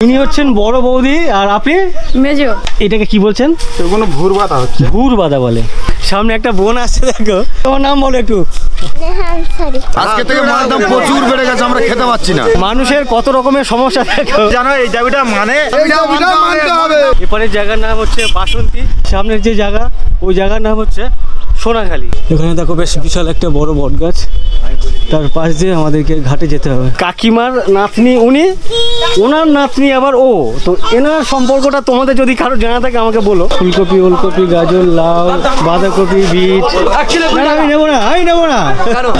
ইনি হচ্ছেন বড় বৌদি আর আপনি মেজো। এটাকে কি বলছেন? কোনো ভুর বাঁধা হচ্ছে। ভুর বাঁধা বলে। সামনে একটা বোন আসছে, দেখো। তোমার নাম বলো একটু। আজকে থেকে মাছের দাম প্রচুর বেড়ে গেছে, আমরা খেতে পাচ্ছি না। মানুষের কত রকমের সমস্যা দেখো। জানো এই দাবিটা মানতে হবে। এপারের জায়গার নাম হচ্ছে বাসন্তী, সামনের যে জায়গা ওই জায়গার নাম হচ্ছে সোনাখালী। এখানে দেখো বেশ বিশাল একটা বড় বট গাছ, তার পাশ দিয়ে আমাদেরকে ঘাটে যেতে হবে। কাকিমার নাতনি উনি, ওনার নাতনি আবার ও, তো এনার সম্পর্কটা তোমাদের যদি কারো জানা থাকে আমাকে বলো। ফুলকপি, ওলকপি, গাজর, লাউ, বাঁধাকপি, বিট। আমি নেবো না, আমি নেবো না।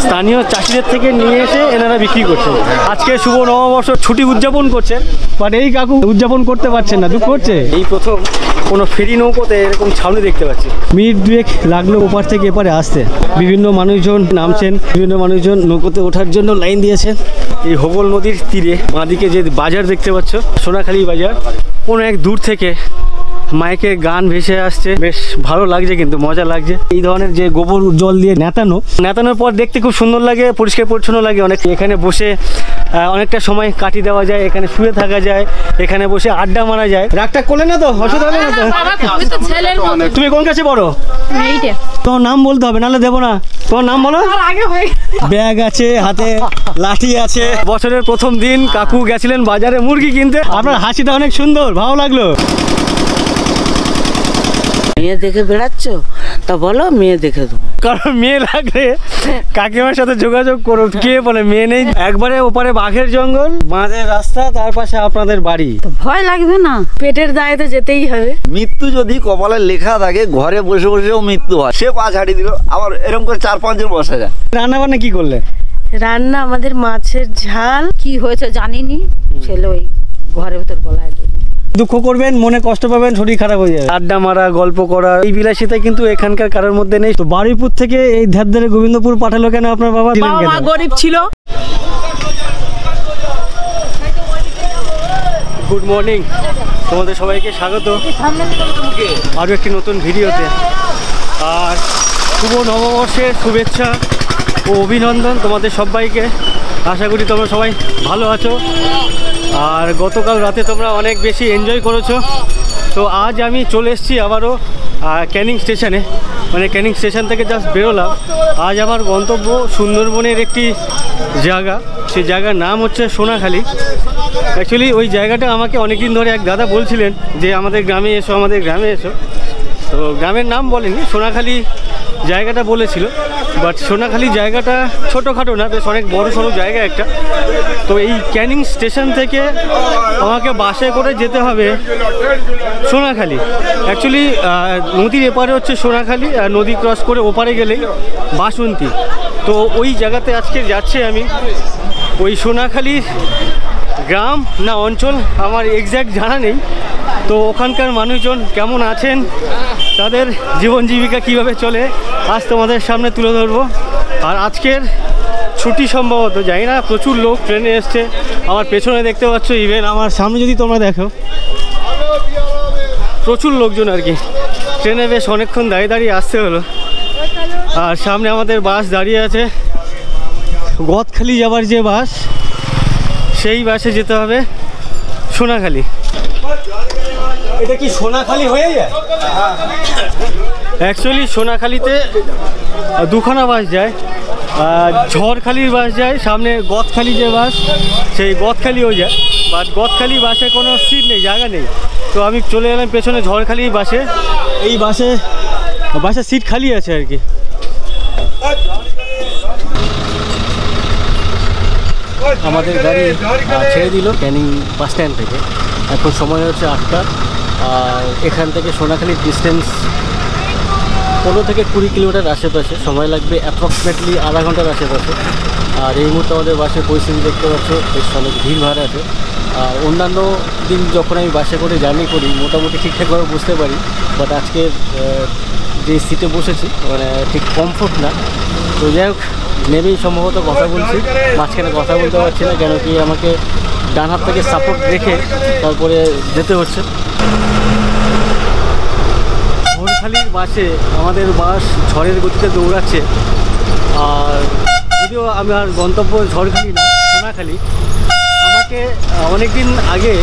স্থানীয় চাষিদের থেকে নিয়ে এসে এনারা বিক্রি করছেন। আজকে শুভ নববর্ষ ছুটি উদযাপন করছেন, বাট এই কাকু উদযাপন করতে পারছেন না, দুঃখ হচ্ছে। এই প্রথম কোনো ফেরি নৌকোতে এরকম ছাউনি দেখতে পাচ্ছি। মিনিট দুয়েক লাগলো ওপার থেকে এপারে আসতে। বিভিন্ন মানুষজন নামছেন, বিভিন্ন মানুষজন নৌকোতে ওঠার জন্য লাইন দিয়েছেন। এই হোগল নদীর তীরে বাঁদিকে যে বাজার দেখতে পাচ্ছ, সোনাখালী বাজার, কোনো এক দূর থেকে মাইকে গান ভেসে আসছে, বেশ ভালো লাগছে, কিন্তু মজা লাগছে। এই ধরনের যে গোবর জল দিয়ে নেতানোর পর দেখতে খুব সুন্দর লাগে, পরিষ্কার পরিচ্ছন্ন লাগে। অনেক এখানে বসে অনেকটা সময় কাটিয়ে দেওয়া যায়, এখানে শুয়ে থাকা যায়, এখানে বসে আড্ডা মারা যায়। রাগটা করলে না তো? অসুবিধা হবে না তো? তুমি কোন কাছে বড়? তোমার নাম বলতে হবে, নাহলে দেবো না। তোমার নাম বলো। ব্যাগ আছে হাতে, লাঠি আছে। বছরের প্রথম দিন কাকু গেছিলেন বাজারে মুরগি কিনতে। আপনার হাসিটা অনেক সুন্দর, ভালো লাগলো। মেয়ে দেখে বেড়াচ্ছ, তা বলো মেয়ে দেখে দেবো। কারণ মেয়ে লাগলে কাকিমার সাথে যোগাযোগ করো। কে বলে মেয়ে নেই? একবারে ওপারে বাঘের জঙ্গল, বাঁধের রাস্তা, তার পাশে আপনাদের বাড়ি। ভয় লাগবে না? পেটের দায়ে তো যেতেই হবে। মৃত্যু যদি কপালে লেখা থাকে, ঘরে বসে বসেও মৃত্যু হয়। সে পা ছাড়িয়ে দিল, আবার এরকম করে 4-5 জন বসা যায়। রান্না বান্না কি করলে? রান্না আমাদের মাছের ঝাল। কি হয়েছে জানিনি, ছেলে ওই ঘরের ভেতর গলায় দিয়ে। দুঃখ করবেন, মনে কষ্ট পাবেন, শরীর খারাপ হয়ে যাবে। আড্ডা মারা, গল্প করা, এই বিলাসিতা কিন্তু এখানকার কারোর মধ্যে নেই। তো বারুইপুর থেকে এই ধারে গোবিন্দপুর পাঠালো কেন আপনার বাবা? বাবা গরিব ছিল। গুড মর্নিং, তোমাদের সবাইকে স্বাগত আরও একটি নতুন ভিডিওতে। আর শুভ নববর্ষের শুভেচ্ছা ও অভিনন্দন তোমাদের সবাইকে। আশা করি তোমরা সবাই ভালো আছো, আর গতকাল রাতে তোমরা অনেক বেশি এনজয় করেছো। তো আজ আমি চলে এসেছি আবারও ক্যানিং স্টেশনে, মানে ক্যানিং স্টেশন থেকে জাস্ট বেরোলাম। আজ আমার গন্তব্য সুন্দরবনের একটি জায়গা, সেই জায়গার নাম হচ্ছে সোনাখালী। অ্যাকচুয়ালি ওই জায়গাটা আমাকে অনেকদিন ধরে এক দাদা বলছিলেন যে আমাদের গ্রামে এসো, আমাদের গ্রামে এসো। তো গ্রামের নাম বলেনি, সোনাখালী জায়গাটা বলেছিল। বাট সোনাখালী জায়গাটা ছোটোখাটো না, বেশ অনেক বড় সড়ো জায়গা একটা। তো এই ক্যানিং স্টেশন থেকে আমাকে বাসে করে যেতে হবে সোনাখালী। অ্যাকচুয়ালি নদীর এপারে হচ্ছে সোনাখালী, আর নদী ক্রস করে ওপারে গেলেই বাসন্তী। তো ওই জায়গাতে আজকে যাচ্ছি আমি। ওই সোনাখালী গ্রাম না অঞ্চল আমার এক্স্যাক্ট জানা নেই। তো ওখানকার মানুষজন কেমন আছেন, তাদের জীবন জীবিকা কীভাবে চলে, আজ তোমাদের সামনে তুলে ধরবো। আর আজকের ছুটি সম্ভবত, জানি না, প্রচুর লোক ট্রেনে এসছে। আমার পেছনে দেখতে পাচ্ছ, ইভেন আমার সামনে যদি তোমরা দেখো প্রচুর লোকজন আর কি। ট্রেনে বেশ অনেকক্ষণ দাঁড়িয়ে দাঁড়িয়ে আসতে হলো। আর সামনে আমাদের বাস দাঁড়িয়ে আছে, গদখালি যাবার যে বাস, সেই বাসে যেতে হবে সোনাখালী। এটা কি সোনাখালী হয়ে যায়? অ্যাকচুয়ালি সোনাখালীতে দুখানা বাস যায়, ঝড়খালির বাস যায়, সামনে গদখালি যে বাস, সেই গদখালিও যায়। বাট গদখালি বাসে কোনো সিট নেই, জায়গা নেই। তো আমি চলে এলাম পেছনে ঝড়খালি বাসে। এই বাসে সিট খালি আছে আর কি। আমাদের গাড়ি ছেড়ে দিল ক্যানিং বাস স্ট্যান্ড থেকে। এখন সময় হচ্ছে 8টা। আর এখান থেকে সোনাখালীর ডিস্টেন্স 15 থেকে 20 কিলোমিটার আশেপাশে। সময় লাগবে অ্যাপ্রক্সিমেটলি আধা ঘন্টার আশেপাশে। আর এই মুহূর্তে আমাদের বাসের পরিস্থিতি দেখতে পাচ্ছ, বেশ অনেক ভিড়ভাড় আছে। আর অন্যান্য দিন যখন আমি বাসে করে জার্নি করি মোটামুটি ঠিকঠাকভাবে বুঝতে পারি। বাট আজকে যে সিটে বসেছি মানে ঠিক কমফোর্ট না। তো যাই হোক, নেমেই সম্ভবত কথা বলছি, মাঝখানে কথা বলতে পারছি না, কেন কি আমাকে ডান হাত থেকে সাপোর্ট রেখে তারপরে যেতে হচ্ছে। ঝড়খালির বাসে আমাদের বাস ঝড়ের গতিতে দৌড়াচ্ছে। আর যদিও আমার গন্তব্য ঝড়খালি না, সোনাখালী। আমাকে অনেক দিন আগে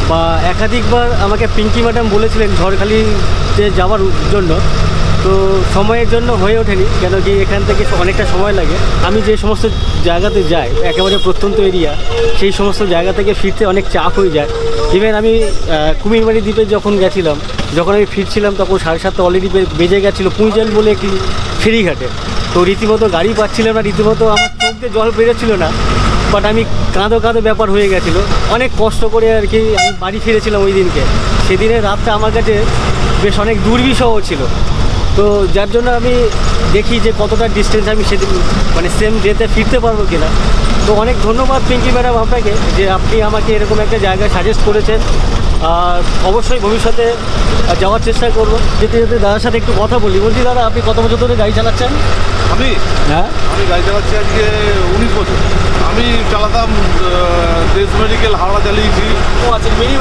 বা একাধিকবার আমাকে পিঙ্কি ম্যাডাম বলেছিলেন ঝড়খালিতে যাওয়ার জন্য, তো সময়ের জন্য হয়ে ওঠেনি, কেন কি এখান থেকে অনেকটা সময় লাগে। আমি যে সমস্ত জায়গাতে যাই একেবারে প্রত্যন্ত এরিয়া, সেই সমস্ত জায়গা থেকে ফিরতে অনেক চাপ হয়ে যায়। ইভেন আমি কুমিরমারি দ্বীপে যখন গেছিলাম, যখন আমি ফিরছিলাম তখন 7:30 অলরেডি বেজে গেছিলো পুঁইজাল বলে একটি ফেরিঘাটে। তো রীতিমতো গাড়ি পাচ্ছিলাম না, রীতিমতো আমার চোখ দিয়ে জল বেরোচ্ছিল না, বাট আমি কাঁদো ব্যাপার হয়ে গেছিলো। অনেক কষ্ট করে আর কি আমি বাড়ি ফিরেছিলাম ওই দিনকে। সেদিনের রাতটা আমার কাছে বেশ অনেক দুর্বিষহ ছিল। তো যার জন্য আমি দেখি যে কতটা ডিস্টেন্স আমি সেদিন মানে সেম ডেতে ফিরতে পারবো কিনা। তো অনেক ধন্যবাদ পিঙ্কি ম্যাডাম আপনাকে, যে আপনি আমাকে এরকম একটা জায়গায় সাজেস্ট করেছেন। আর অবশ্যই ভবিষ্যতে যাওয়ার চেষ্টা করবো। যেতে যেতে দাদার সাথে একটু কথা বলি। বলছি দাদা, আপনি কত বছর ধরে গাড়ি চালাচ্ছেন? আমি গাড়ি চালাচ্ছি আজকে 19 বছর। আমি চালাতাম দেশ মেডিকেল হাওড়া চালিয়েছি। ও আচ্ছা, মিনি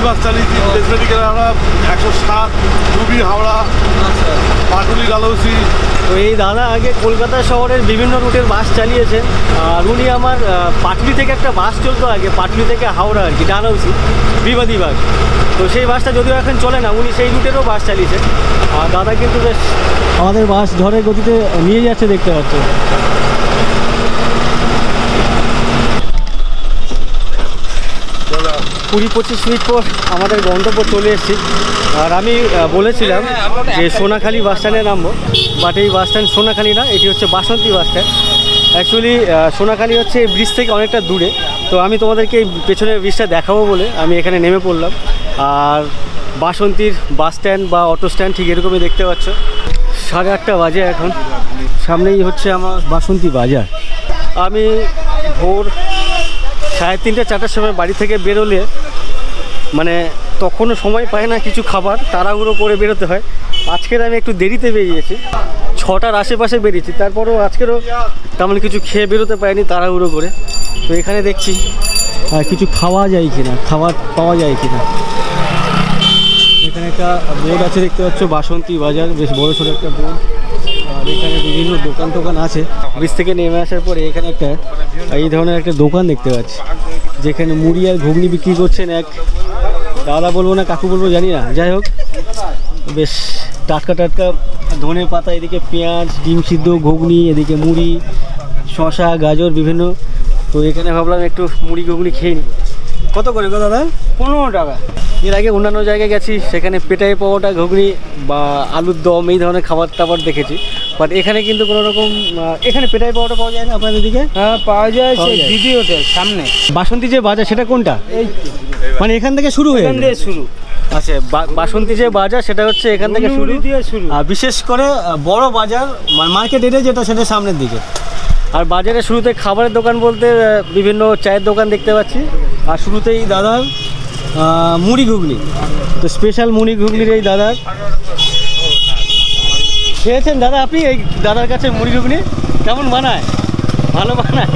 বাস চালিয়েছি দেশ মেডিকেল হাওড়া, 107 রুবি হাওড়া, আচ্ছা, পাটুলি গালৌসি। তো এই দাদা আগে কলকাতা শহরের বিভিন্ন রুটের বাস চালিয়েছেন। আর উনি আমার পাটুলি থেকে একটা বাস চলতো আগে, পাটুলি থেকে হাওড়া আর কি, ডালহৌসি বিবাদীবাগ। তো সেই বাসটা যদিও এখন চলে না, উনি সেই রুটেরও বাস চালিয়েছেন। আর দাদা কিন্তু বেশ আমাদের বাস ঝড়ের গতিতে নিয়ে যাচ্ছে, দেখতে পাচ্ছে। 20-25 মিনিট পর আমাদের গন্তব্য চলে এসেছি। আর আমি বলেছিলাম যে সোনাখালি বাস স্ট্যান্ডে নামবো, বাট এই বাস স্ট্যান্ড সোনাখালি না, এটি হচ্ছে বাসন্তী বাস স্ট্যান্ড। অ্যাকচুয়ালি সোনাখালি হচ্ছে এই ব্রিজ থেকে অনেকটা দূরে। তো আমি তোমাদেরকে এই পেছনের ব্রিজটা দেখাবো বলে আমি এখানে নেমে পড়লাম। আর বাসন্তীর বাস স্ট্যান্ড বা অটো স্ট্যান্ড ঠিক এরকমই দেখতে পাচ্ছ। 8:30 বাজে এখন। সামনেই হচ্ছে আমার বাসন্তী বাজার। আমি ভোর 3:30-4টার সময় বাড়ি থেকে বেরোলে মানে তখনও সময় পায় না কিছু খাবার, তাড়াহুড়ো করে বেরোতে হয়। আজকের আমি একটু দেরিতে বেরিয়েছি, 6টার আশেপাশে বেরিয়েছি, তারপরেও আজকেরও তেমন কিছু খেয়ে বেরোতে পারিনি তাড়াহুড়ো করে। তো এখানে দেখছি কিছু খাওয়া যায় কিনা, খাবার পাওয়া যায় কিনা। এখানে একটা বোর্ড আছে দেখতে পাচ্ছ, বাসন্তী বাজার, বেশ বড় সড়ো একটা বোর্ড। আর এখানে বিভিন্ন দোকান আছে। ব্রিজ থেকে নেমে আসার পরে এখানে একটা এই ধরনের একটা দোকান দেখতে পাচ্ছি, যেখানে মুড়ি আর ঘুগনি বিক্রি করছেন এক দাদা, বলবো না কাকু বলবো জানি না, যাই হোক বেশ টাটকা ধনে পাতা, এদিকে পেঁয়াজ, ডিম সিদ্ধ, ঘুগনি, এদিকে মুড়ি, শশা, গাজর বিভিন্ন। তো এখানে ভাবলাম একটু মুড়ি ঘুগনি খেয়ে নিই। কত করে গো দাদা? 15 টাকা। এর আগে অন্যান্য জায়গায় গেছি, সেখানে পেটাই পাওয়াটা, ঘুগনি বা আলুর দম এই ধরনের খাবার টাবার দেখেছি। বাট এখানে কিন্তু কোনো রকম, এখানে পেটাই পাওয়াটা পাওয়া যায় না আপনাদের দিকে? হ্যাঁ পাওয়া যায়, দিদি হোটেল সামনে। বাসন্তী যে বাজার সেটা কোনটা? এই মানে এখান থেকে শুরু হয়ে শুরু। আচ্ছা, বাসন্তী যে বাজার সেটা হচ্ছে এখান থেকে শুরু। আর বিশেষ করে বড় বাজার মার্কেট এরিয়া যেটা, সেটা সামনের দিকে। আর বাজারের শুরুতে খাবারের দোকান বলতে বিভিন্ন চায়ের দোকান দেখতে পাচ্ছি। আর শুরুতেই দাদার মুড়ি ঘুগনি, তো স্পেশাল মুড়ি ঘুগনির এই দাদার। খেয়েছেন দাদা আপনি এই দাদার কাছে মুড়ি ঘুগনি? কেমন বানায়? ভালো বানায়?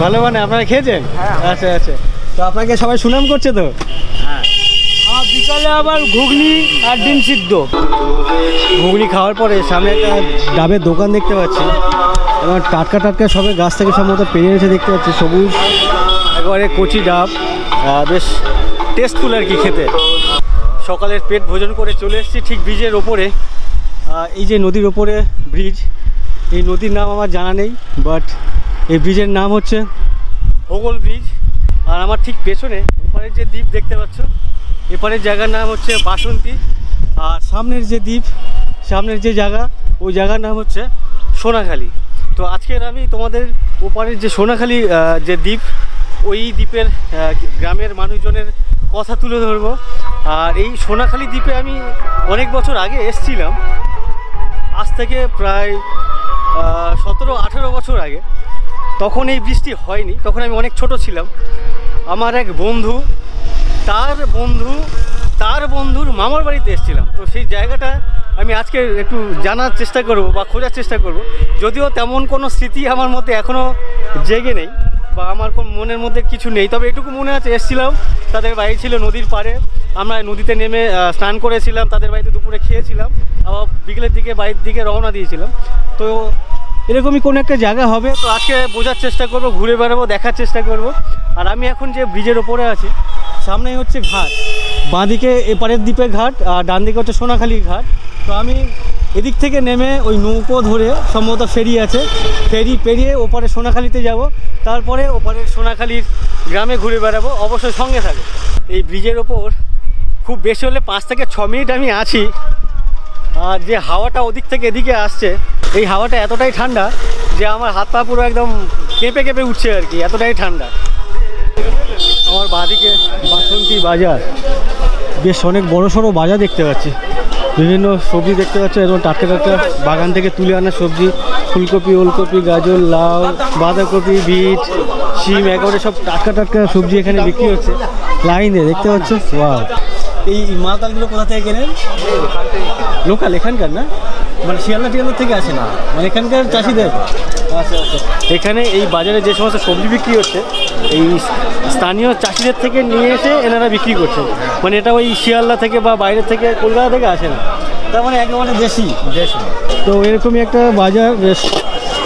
ভালো বানায়। আপনারা খেয়েছেন? আচ্ছা আচ্ছা। তো আপনাকে সবাই সুনাম করছে তো? বিকালে আবার ঘুগনি আর ডিম সিদ্ধ। ঘুগনি খাওয়ার পরে সামনে একটা ডাবের দোকান দেখতে পাচ্ছি, এবং টাটকা সবে গাছ থেকে সম্ভবত পেরে এনেছে দেখতে পাচ্ছি, সবুজ একেবারে কচি ডাব, বেশ টেস্টফুল আর কি খেতে। সকালের পেট ভোজন করে চলে এসেছি ঠিক ব্রিজের ওপরে। এই যে নদীর ওপরে ব্রিজ, এই নদীর নাম আমার জানা নেই, বাট এই ব্রিজের নাম হচ্ছে হোগল ব্রিজ। আর আমার ঠিক পেছনে এপারের যে দ্বীপ দেখতে পাচ্ছ, এপারের জায়গার নাম হচ্ছে বাসন্তী। আর সামনের যে দ্বীপ, সামনের যে জায়গা, ওই জায়গার নাম হচ্ছে সোনাখালি। তো আজকের আমি তোমাদের ওপারের যে সোনাখালি যে দ্বীপ, ওই দ্বীপের গ্রামের মানুষজনের কথা তুলে ধরবো। আর এই সোনাখালি দ্বীপে আমি অনেক বছর আগে এসেছিলাম, আজ থেকে প্রায় 17-18 বছর আগে। তখন এই বৃষ্টি হয়নি, তখন আমি অনেক ছোট ছিলাম। আমার এক বন্ধু, তার বন্ধুর মামার বাড়িতে এসেছিলাম। তো সেই জায়গাটা আমি আজকে একটু জানার চেষ্টা করব বা খোঁজার চেষ্টা করব। যদিও তেমন কোনো স্মৃতি আমার মধ্যে এখনও জেগে নেই, বা আমার কোন মনের মধ্যে কিছু নেই, তবে এটুকু মনে আছে এসেছিলাম, তাদের বাড়ি ছিল নদীর পাড়ে। আমরা নদীতে নেমে স্নান করেছিলাম, তাদের বাড়িতে দুপুরে খেয়েছিলাম, আবার বিকেলের দিকে বাড়ির দিকে রওনা দিয়েছিলাম। তো এরকমই কোনো একটা জায়গা হবে। তো আজকে বোঝার চেষ্টা করব, ঘুরে বেড়াবো, দেখার চেষ্টা করব। আর আমি এখন যে ব্রিজের ওপরে আছি, সামনেই হচ্ছে ঘাট, বাঁদিকে এপারের দ্বীপে ঘাট আর ডান দিকে হচ্ছে সোনাখালী ঘাট। তো আমি এদিক থেকে নেমে ওই নৌকো ধরে, সম্ভবত ফেরি আছে, ফেরি পেরিয়ে ওপারে সোনাখালীতে যাব, তারপরে ওপারে সোনাখালীর গ্রামে ঘুরে বেড়াবো। অবশ্যই সঙ্গে থাকে। এই ব্রিজের ওপর খুব বেশি হলে 5 থেকে 6 মিনিট আমি আছি। আর যে হাওয়াটা ওদিক থেকে এদিকে আসছে, এই হাওয়াটা এতটাই ঠান্ডা যে আমার হাত পা পুরো একদম কেঁপে কেঁপে উঠছে আর কি, এতটাই ঠান্ডা। আমার বাঁদিকে বাসন্তী বাজার, বেশ অনেক বড় সড়ো বাজার দেখতে পাচ্ছি। বিভিন্ন সবজি দেখতে পাচ্ছি, এবং টাটকা টাটকা বাগান থেকে তুলে আনা সবজি, ফুলকপি, ওলকপি, গাজর, লাউ, বাঁধাকপি, বিট, শিম, একেবারে সব টাটকা টাটকা সবজি এখানে বিক্রি হচ্ছে লাইনে, দেখতে পাচ্ছ। ওয়াও, এই মালতালগুলো কোথা থেকে কেনেন? লোকাল এখানকার না, মানে শিয়ালদা টিয়ালদার থেকে আসে না, মানে এখানকার চাষিদের? আচ্ছা আচ্ছা। এখানে এই বাজারে যে সমস্ত সবজি বিক্রি হচ্ছে, এই স্থানীয় চাষিদের থেকে নিয়ে এসে এনারা বিক্রি করছেন, মানে এটা ওই শিয়ালদা থেকে বা বাইরে থেকে, কলকাতা থেকে আসে না, তার মানে একদম মানে দেশি। তো এরকমই একটা বাজার, বেশ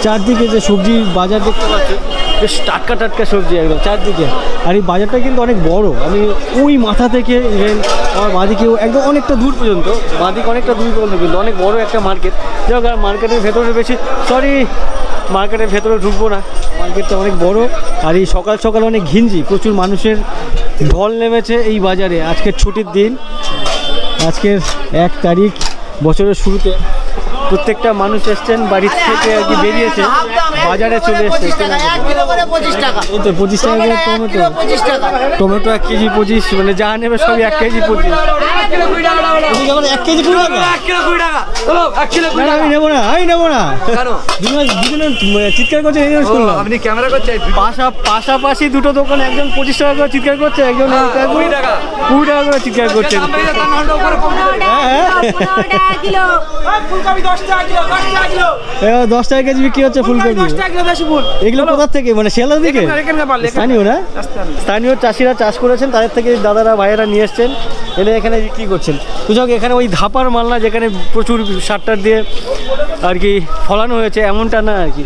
চারদিকে যে সবজি বাজার দেখতে পাচ্ছি, বেশ টাটকা টাটকা সবজি একদম চারদিকে। আর এই বাজারটা কিন্তু অনেক বড়, আমি ওই মাথা থেকে ইভেন আমার বাঁদিকেও একদম অনেকটা দূর পর্যন্ত, বাঁদিকে অনেকটা দূর পর্যন্ত, কিন্তু অনেক বড় একটা মার্কেট। যাই হোক, আর মার্কেটের ভেতরে বেশি, সরি মার্কেটের ভেতরে ঢুকবো না, মার্কেটটা অনেক বড়। আর এই সকাল সকাল অনেক ঘিঞ্জি, প্রচুর মানুষের ঢল নেমেছে এই বাজারে। আজকের ছুটির দিন, আজকের 1 তারিখ, বছরের শুরুতে প্রত্যেকটা মানুষ এসছেন, বাড়ি থেকে আর কি বেরিয়েছে, বাজারে চলে এসছে। এই তো 25 টাকা করে টমেটো, টমেটো 1 কেজি 25, মানে যা নেবে সবই 1 কেজি 25। 1 কেজি 20 টাকা? আমি নেবো না, আমি নেবো না। দুজনে চিৎকার করছে, আপনি ক্যামেরা করছেন, পাশাপাশি দুটো দোকান, একজন 25 টাকা করে চিৎকার করছে, একজন 20 টাকা করে চিৎকার করছে। হ্যাঁ, 10 টাকা কেজি বিক্রি হচ্ছে ফুলকপি। এগুলো কোথা থেকে, মানে শিয়ালদার দিকে? স্থানীয় না, স্থানীয় চাষিরা চাষ করেছেন, তাদের থেকে দাদারা ভাইয়েরা নিয়ে এসছেন, এনে এখানে বিক্রি করছেন। তো যাক, এখানে ওই ধাপার মাল না, যেখানে প্রচুর সার দিয়ে আর কি ফলানো হয়েছে, এমনটা না আর কি,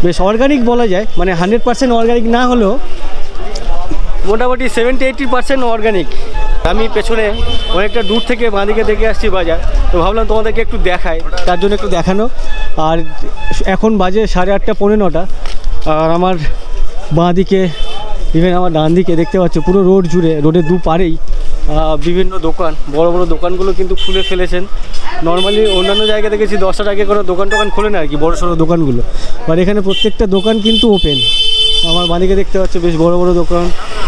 বেশ অর্গানিক বলা যায়, মানে 100% অর্গানিক না হলেও মোটামুটি 70-80% অর্গানিক। আমি পেছনে অনেকটা দূর থেকে বাঁদিকে দেখে আসছি বাজার, তো ভাবলাম তোমাদেরকে একটু দেখাই, তার জন্য একটু দেখানো। আর এখন বাজে 8:30 পৌনে 9টা, আর আমার বাঁদিকে ইভেন আমার ডান দিকে দেখতে পাচ্ছ পুরো রোড জুড়ে, রোডের দুপারেই বিভিন্ন দোকান, বড় বড় দোকানগুলো কিন্তু খুলে ফেলেছেন। নর্মালি অন্যান্য জায়গায় দেখেছি 10টার আগে কোনো দোকান খোলে না আর কি, বড় সড়ো দোকানগুলো, আর এখানে প্রত্যেকটা দোকান কিন্তু ওপেন। আমার বাঁদিকে দেখতে পাচ্ছ বেশ বড় বড় দোকান,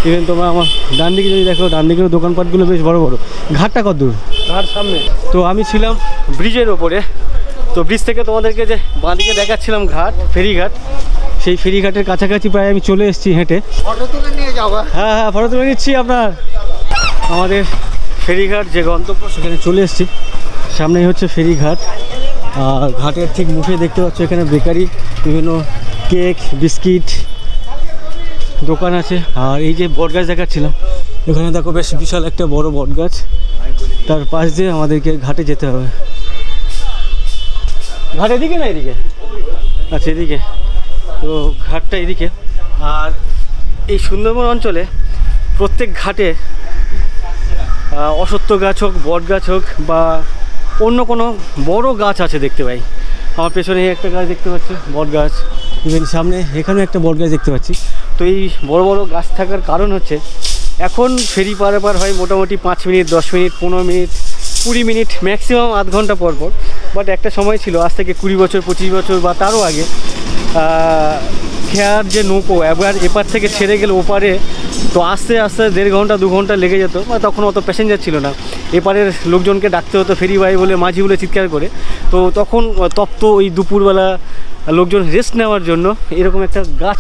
ইভেন তোমরা আমার ডান দিকে যদি দেখো, ডান দিকের দোকানপাটগুলো বেশ বড় বড়। ঘাটটা কত দূর? ঘাট সামনে। তো আমি ছিলাম ব্রিজের ওপরে, তো ব্রিজ থেকে তোমাদেরকে যে বাঁদিকে দেখাচ্ছিলাম ঘাট, ফেরিঘাট, সেই ফেরিঘাটের কাছাকাছি প্রায় আমি চলে এসেছি হেঁটে। ফটো তুলে নিয়ে যাবো? হ্যাঁ হ্যাঁ, ফটো তুলে নিচ্ছি আপনার। আমাদের ফেরিঘাট যে গন্তব্য, সেখানে চলে এসেছি। সামনেই হচ্ছে ফেরিঘাট, আর ঘাটের ঠিক মুখে দেখতে পাচ্ছ এখানে বেকারি, বিভিন্ন কেক, বিস্কিট দোকান আছে। আর এই যে বটগাছ দেখাচ্ছিলাম, এখানে দেখো বেশ বিশাল একটা বড় বটগাছ, তার পাশ দিয়ে আমাদেরকে ঘাটে যেতে হবে। ঘাট এদিকে না এদিকে? আচ্ছা, এদিকে। তো ঘাটটা এদিকে। আর এই সুন্দরবন অঞ্চলে প্রত্যেক ঘাটে অশ্বত্থ গাছ হোক, বট গাছ হোক, বা অন্য কোনো বড় গাছ আছে দেখতে পাই। আমার পেছনে একটা গাছ দেখতে পাচ্ছি, বট গাছ। ইভেন সামনে এখানে একটা বট গাছ দেখতে পাচ্ছি। তো এই বড় বড় গাছ থাকার কারণ হচ্ছে, এখন ফেরি পারাপার হয় মোটামুটি 5 minute, 10 minute, 15 minute, 20 minute, maximum আধ ঘন্টা পর পর। বাট একটা সময় ছিল, আজ থেকে 20 বছর, 25 বছর বা তারও আগে, খেয়ার যে নৌকো একবার এপার থেকে ছেড়ে গেলে ওপারে, তো আস্তে আস্তে 1.5 ঘন্টা 2 ঘন্টা লেগে যেত। তখন অত প্যাসেঞ্জার ছিল না, এপারের লোকজনকে ডাকতে হতো ফেরি ভাই বলে, মাঝি বলে চিৎকার করে। তো তখন তপ্ত ওই দুপুরবেলা লোকজন রেস্ট নেওয়ার জন্য এরকম একটা গাছ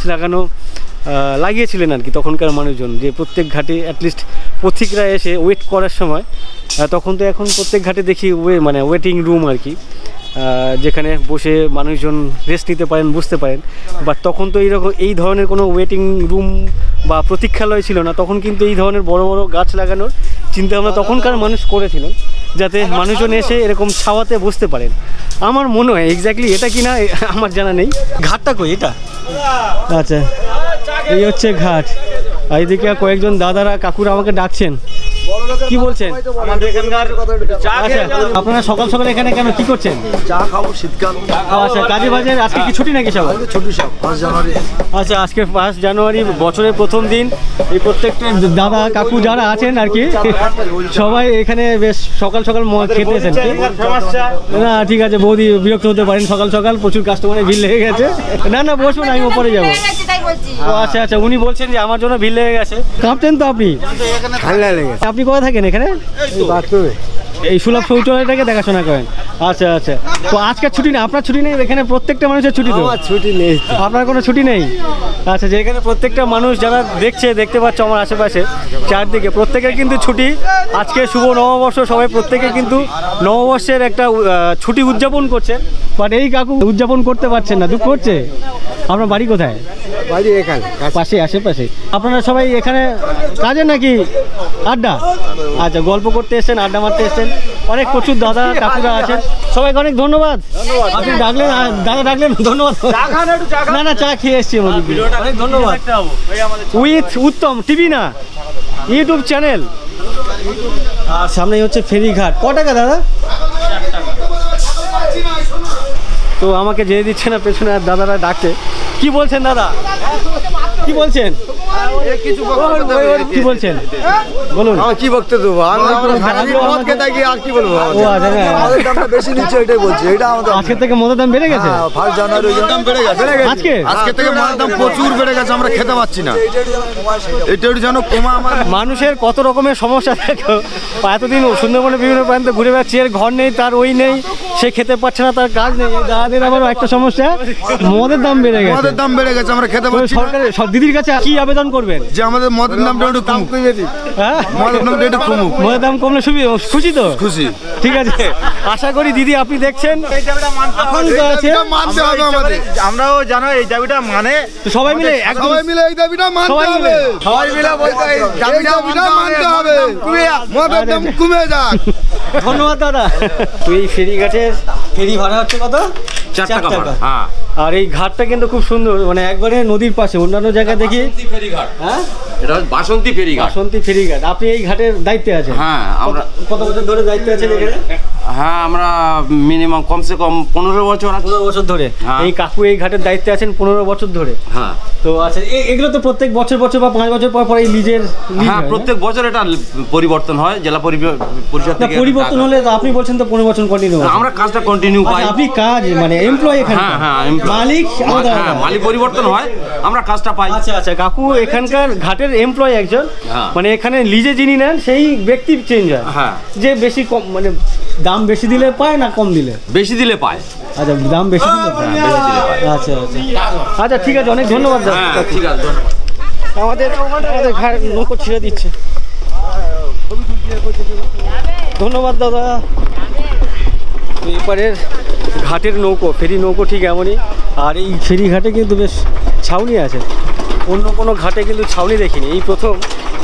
লাগিয়েছিলেন আর কি তখনকার মানুষজন, যে প্রত্যেক ঘাটে অ্যাটলিস্ট পথিকরা এসে ওয়েট করার সময়, তখন তো এখন প্রত্যেক ঘাটে দেখি মানে ওয়েটিং রুম আর কি, যেখানে বসে মানুষজন রেস্ট নিতে পারেন, বুঝতে পারেন। বাট তখন তো এই ধরনের কোনো ওয়েটিং রুম বা প্রতীক্ষালয় ছিল না, তখন কিন্তু এই ধরনের বড় বড় গাছ লাগানোর চিন্তা ভাবনা তখনকার মানুষ করেছিলেন, যাতে মানুষজন এসে এরকম ছাওয়াতে বসতে পারেন। আমার মনে হয় এক্স্যাক্টলি এটা কি না আমার জানা নেই। ঘাটটা কই এটা? আচ্ছা, এই হচ্ছে ঘাট। আর এইদিকে কয়েকজন দাদারা কাকুরা আমাকে ডাকছেন, কি বলছেন? আচ্ছা, আপনারা সকাল সকাল এখানে কেন, কি করছেন? চা খাবো, শীতকাল। আচ্ছা, কাজে বাজে আজকে কি ছুটি নাকি সবাই? ছুটি সব 5 জানুয়ারি। আচ্ছা, আজকে 5 জানুয়ারি, বছরের প্রথম দিন। এই প্রত্যেকটা দাদা কাকু যারা আছেন আর কি, সবাই এখানে বেশ সকাল সকাল খেতে এসেছেন। না ঠিক আছে, বৌদি বিরক্ত হতে পারেন, সকাল সকাল প্রচুর কাস্টমারের ভিড় লেগে গেছে। না না বসুন, আমি ওপরে যাবো। ও আচ্ছা আচ্ছা, উনি বলছেন যে আমার জন্য ভিড় লেগে গেছে। কাঁপছেন তো আপনি? আপনি কোথায় থাকেন এখানে? এই সুলভ শৌচালয়টাকে দেখাশোনা করেন। আচ্ছা আচ্ছা, তো আজকে ছুটি না? আপনার ছুটি নেই? এখানে প্রত্যেকটা মানুষের ছুটি তো? ছুটি নেই। আপনার কোনো ছুটি নেই? আচ্ছা, যে এখানে প্রত্যেকটা মানুষ যারা দেখতে পাচ্ছে আমার আশেপাশে চারদিকে, প্রত্যেকের কিন্তু ছুটি। আজকে শুভ নববর্ষ, সবাই প্রত্যেকে কিন্তু নববর্ষের একটা ছুটি উদযাপন করছেন। বাট এই কাকু উদযাপন করতে পারছেন না, দুঃখ হচ্ছে। আপনার বাড়ি কোথায়? বাড়ি এখানে পাশে, আশেপাশে। আপনারা সবাই এখানে কাজে নাকি আড্ডা? আচ্ছা, গল্প করতে এসেছেন, আড্ডা মারতে এসেছেন। অনেক প্রচুর দাদা কাকুরা আছেন, সবাইকে অনেক ধন্যবাদ। আপনি ডাকলেন, দাদা ডাকলেন, ধন্যবাদ। না না, চা খেয়ে এসছি, অনেক ধন্যবাদ। উইথ উত্তম টিভি না, ইউটিউব চ্যানেল। আর সামনেই হচ্ছে ফেরিঘাট। ক টাকা দাদা? তো আমাকে যেতে দিচ্ছে না, পেছনে আর দাদারা ডাকছে। কি বলছেন দাদা, কি বলছেন? কি বলছেন বলুন। কি বক্তব্য দেবো? আর কি বলবো? বেশি নিচ্ছে, এটাই বলছি। এটা আমাদের আজকে থেকে মদের দাম বেড়ে গেছে। 5 জানুয়ারি দাম বেড়ে গেছে। আজকে থেকে মদের দাম প্রচুর বেড়ে গেছে, আমরা খেতে পাচ্ছি না। এটা যেন কমা। আমার মানুষের কত রকমের সমস্যা দেখো। এতদিন সুন্দরবনে বিভিন্ন প্রান্তে ঘুরে বেড়াচ্ছে, এর ঘর নেই, তার ওই নেই, সে খেতে পারছে না, তার কাজ নেই। দাদাদের আবারও একটা সমস্যা, মদের দাম বেড়ে গেছে। মদের দাম বেড়ে গেছে, আমরা খেতে পাচ্ছি না। সরকারের সব দিদির কাছে কি আবেদন করবেন? যে আমাদের মদের দামটা একটু কম। হ্যাঁ, মদের দামটা একটু কমুক। মদের দাম কমলে খুশি তো? খুশি। ঠিক আছে, আশা করি দিদি আপনি দেখছেন। মানতে হবে আমাদের। আমরাও জানো এই দাবিটা মানে, তো সবাই মিলে সবাই মিলে এই দাবিটা মানতে হবে। সবাই মিলে বলতে এই দাবিটা মানতে হবে। মদের দাম কমে যাক। ধন্যবাদ দাদা। তো এই ফেরিঘাটের ফেরি ভাড়া হচ্ছে কত? 4 টাকা। হ্যাঁ, আর এই ঘাটটা কিন্তু খুব সুন্দর, মানে একবারে নদীর পাশে। অন্যান্য জায়গায় দেখি ফেরিঘাট। হ্যাঁ, এটা হচ্ছে বাসন্তী ফেরিঘাট। বাসন্তী ফেরিঘাট। আপনি এই ঘাটের দায়িত্বে আছেন? হ্যাঁ, আমরা কত বছর ধরে দায়িত্বে আছেন এখানে? হ্যাঁ, আমরা মিনিমাম কমসে কম 15 বছর। 15 বছর ধরে। হ্যাঁ। এই কাকু এই ঘাটের দায়িত্বে আছেন 15 বছর ধরে। হ্যাঁ, তো আচ্ছা, এগুলো তো প্রত্যেক বছর বা 5 বছর পর পর এই লিজের হ্যাঁ, প্রত্যেক বছর এটা পরিবর্তন হয় জেলা পরিষদ থেকে। পরিবর্তন হলে তো আপনি বলছেন তো 15 বছর কন্টিনিউ। আমরা কাজটা কন্টিনিউ পাই। আপনি কাজ মানে এমপ্লয়ি এখানে? হ্যাঁ হ্যাঁ, মালিক আলাদা? হ্যাঁ, মালিক পরিবর্তন হয়, আমরা কাজটা পাই। আচ্ছা আচ্ছা, কাকু এখানকার ঘাটের এমপ্লয়ি একজন। হ্যাঁ। মানে এখানে লিজে যিনি নেন সেই ব্যক্তি চেঞ্জ হয়। হ্যাঁ। যে বেশি কম, মানে দাম বেশি দিলে পায় না কম দিলে? বেশি দিলে পায়। আচ্ছা, দাম বেশি দিলে পায়। হ্যাঁ, বেশি দিলে পায়। আচ্ছা আচ্ছা আচ্ছা, ঠিক আছে, অনেক ধন্যবাদ দাদা। হ্যাঁ, ঠিক আছে। আমাদের ঘাট নৌকো ছেড়ে দিচ্ছে। ধন্যবাদ দাদা। এপারের ঘাটের নৌকো, ফেরি নৌকো ঠিক এমনই। আর এই ফেরি ঘাটে কিন্তু বেশ ছাউনি আছে, অন্য কোনো ঘাটে কিন্তু ছাউনি দেখিনি। এই প্রথম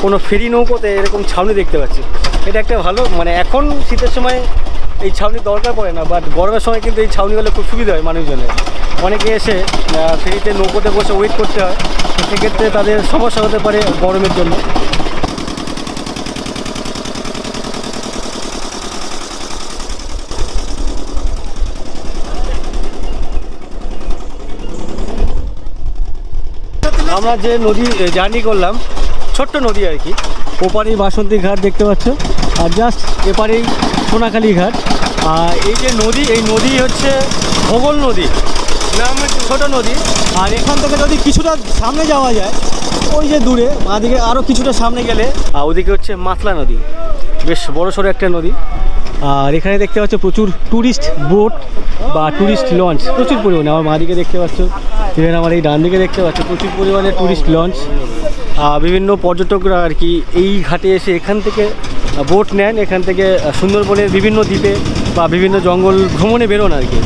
কোনো ফেরি নৌকোতে এরকম ছাউনি দেখতে পাচ্ছি। এটা একটা ভালো, মানে এখন শীতের সময় এই ছাউনির দরকার পড়ে না, বাট গরমের সময় কিন্তু এই ছাউনি হলে খুব সুবিধা হয় মানুষজনের। অনেকে এসে ফেরিতে নৌকোতে বসে ওয়েট করতে হয়, সেক্ষেত্রে তাদের সমস্যা হতে পারে গরমের জন্য। আমরা যে নদী জার্নি করলাম, ছোট্ট নদী আর কি, ওপারেই বাসন্তী ঘাট দেখতে পাচ্ছ, আর জাস্ট এপারেই সোনাখালী ঘাট। আর এই যে নদী, এই নদী হচ্ছে ভোগল নদী, ছোট নদী। আর এখান থেকে যদি কিছুটা সামনে যাওয়া যায়, ওই যে দূরে বাঁদিকে আরও কিছুটা সামনে গেলে ওদিকে হচ্ছে মাতলা নদী, বেশ বড় সড়ো একটা নদী। আর এখানে দেখতে পাচ্ছ প্রচুর ট্যুরিস্ট বোট বা ট্যুরিস্ট লঞ্চ, প্রচুর পরিমাণে। আমার মাদিকে দেখতে পাচ্ছ, ইভেন আমার এই ডান দিকে দেখতে পাচ্ছ প্রচুর পরিমাণে ট্যুরিস্ট লঞ্চ। বিভিন্ন পর্যটকরা আর কি এই ঘাটে এসে এখান থেকে বোট নেন, এখান থেকে সুন্দরবনের বিভিন্ন দ্বীপে বা বিভিন্ন জঙ্গল ভ্রমণে বেরোন আর কি।